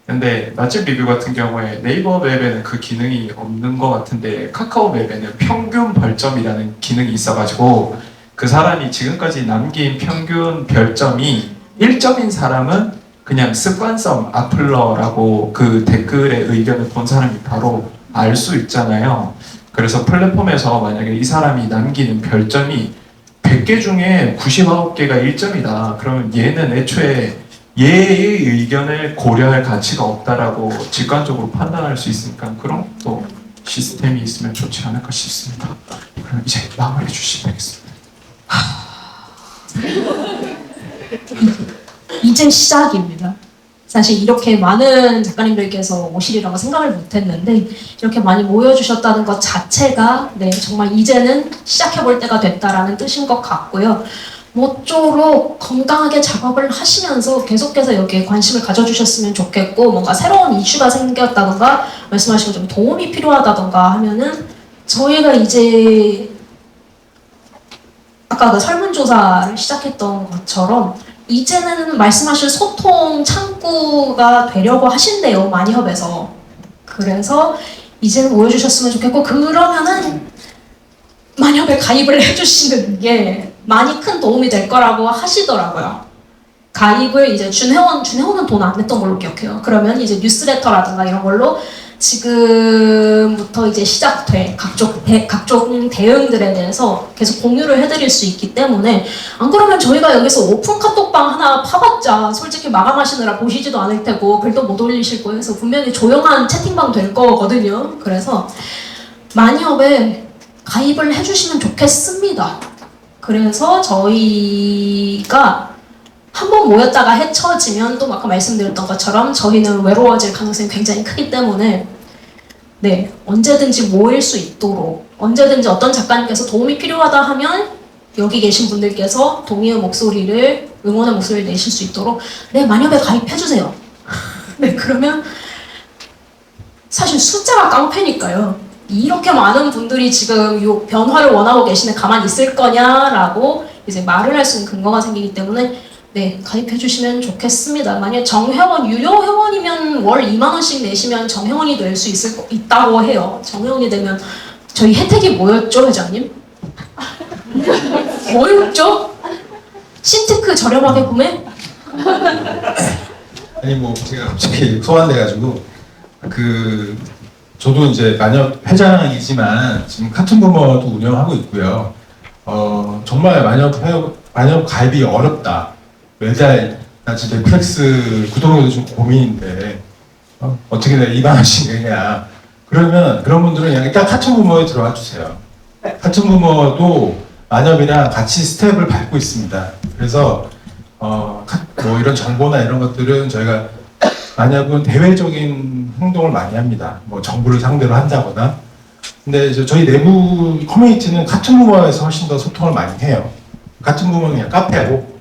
근데 맛집 리뷰 같은 경우에 네이버 맵에는 그 기능이 없는 것 같은데 카카오 맵에는 평균 별점이라는 기능이 있어가지고 그 사람이 지금까지 남긴 평균 별점이 1점인 사람은 그냥 습관성 악플러라고 그 댓글의 의견을 본 사람이 바로 알 수 있잖아요. 그래서 플랫폼에서 만약에 이 사람이 남기는 별점이 100개 중에 99개가 1점이다. 그러면 얘는 애초에 얘의 의견을 고려할 가치가 없다라고 직관적으로 판단할 수 있으니까 그런 또 시스템이 있으면 좋지 않을까 싶습니다. 그럼 이제 마무리해 주시면 되겠습니다. 이제 시작입니다. 사실 이렇게 많은 작가님들께서 오시리라고 생각을 못했는데 이렇게 많이 모여주셨다는 것 자체가 네, 정말 이제는 시작해볼 때가 됐다라는 뜻인 것 같고요. 모쪼록 건강하게 작업을 하시면서 계속해서 여기에 관심을 가져주셨으면 좋겠고 뭔가 새로운 이슈가 생겼다던가 말씀하신 것처럼 도움이 필요하다던가 하면은 저희가 이제 아까 그 설문조사를 시작했던 것처럼 이제는 말씀하신 소통 창구가 되려고 하신대요, 만이협에서. 그래서 이제는 모여주셨으면 좋겠고 그러면은 만이협에 가입을 해주시는 게 많이 큰 도움이 될 거라고 하시더라고요. 가입을 이제 준회원은 돈 안 냈던 걸로 기억해요. 그러면 이제 뉴스레터라든가 이런 걸로 지금부터 이제 시작될 각종 대응들에 대해서 계속 공유를 해드릴 수 있기 때문에 안 그러면 저희가 여기서 오픈 카톡방 하나 파봤자 솔직히 마감하시느라 보시지도 않을 테고 글도 못 올리실 거예요. 그래서 분명히 조용한 채팅방 될 거거든요. 그래서 만이협에 가입을 해주시면 좋겠습니다. 그래서 저희가 한번 모였다가 헤쳐지면 또 아까 말씀드렸던 것처럼 저희는 외로워질 가능성이 굉장히 크기 때문에 네, 언제든지 모일 수 있도록 언제든지 어떤 작가님께서 도움이 필요하다 하면 여기 계신 분들께서 동의의 목소리를 응원의 목소리를 내실 수 있도록 네, 만협에 가입해주세요. 네, 그러면 사실 숫자가 깡패니까요. 이렇게 많은 분들이 지금 이 변화를 원하고 계시는데 가만히 있을 거냐라고 이제 말을 할 수 있는 근거가 생기기 때문에 네, 가입해주시면 좋겠습니다. 만약 정회원, 유료 회원이면 월 2만 원씩 내시면 정회원이 될 수 있다고 해요. 정회원이 되면 저희 혜택이 뭐였죠, 회장님? 뭐였죠? 신테크 저렴하게 구매? 아니 뭐 제가 갑자기 소환돼가지고 저도 이제 만협 회장이지만 지금 카툰 부머도 운영하고 있고요. 정말 만협 가입이 어렵다. 매달 나 진짜 넷플릭스 구독료도 좀 고민인데 어떻게 내가 2만 원씩 내냐. 그러면 그런 분들은 그냥 일단 카툰 부머에 들어와 주세요. 카툰 부머도 만협이랑 같이 스텝을 밟고 있습니다. 그래서 뭐 이런 정보나 이런 것들은 저희가 만협은 대외적인 행동을 많이 합니다. 뭐 정부를 상대로 한다거나. 근데 저희 내부 커뮤니티는 카툰 부머에서 훨씬 더 소통을 많이 해요. 카툰 부머는 그냥 카페고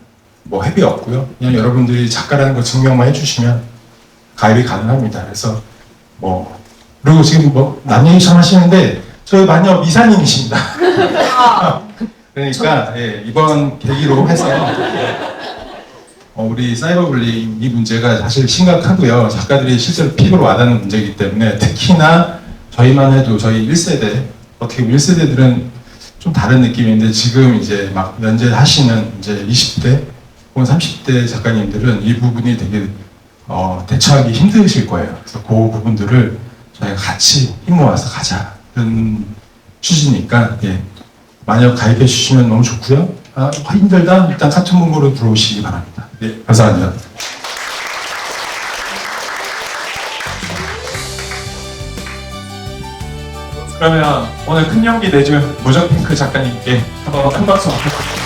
뭐 회비 없고요. 그냥 여러분들이 작가라는 거 증명만 해주시면 가입이 가능합니다. 그래서 뭐 그리고 지금 뭐 남녀유참 하시는데 저희 만협 이사님이십니다. 그러니까 예, 이번 계기로 해서 우리 사이버불링 이 문제가 사실 심각하고요. 작가들이 실제로 피부로 와닿는 문제이기 때문에 특히나 저희만 해도 저희 1세대 어떻게 보면 1세대들은 좀 다른 느낌인데 지금 이제 막 연재하시는 이제 20대 혹은 30대 작가님들은 이 부분이 되게 대처하기 힘드실 거예요. 그래서 그 부분들을 저희가 같이 힘 모아서 가자는 취지니까 예, 만약 가입해 주시면 너무 좋고요. 힘들다 일단 카툰 부모로 들어오시기 바랍니다. 네, 감사합니다. 그러면 오늘 큰 용기 내준 무적핑크 작가님께 한번 큰 박수 부탁드립니다.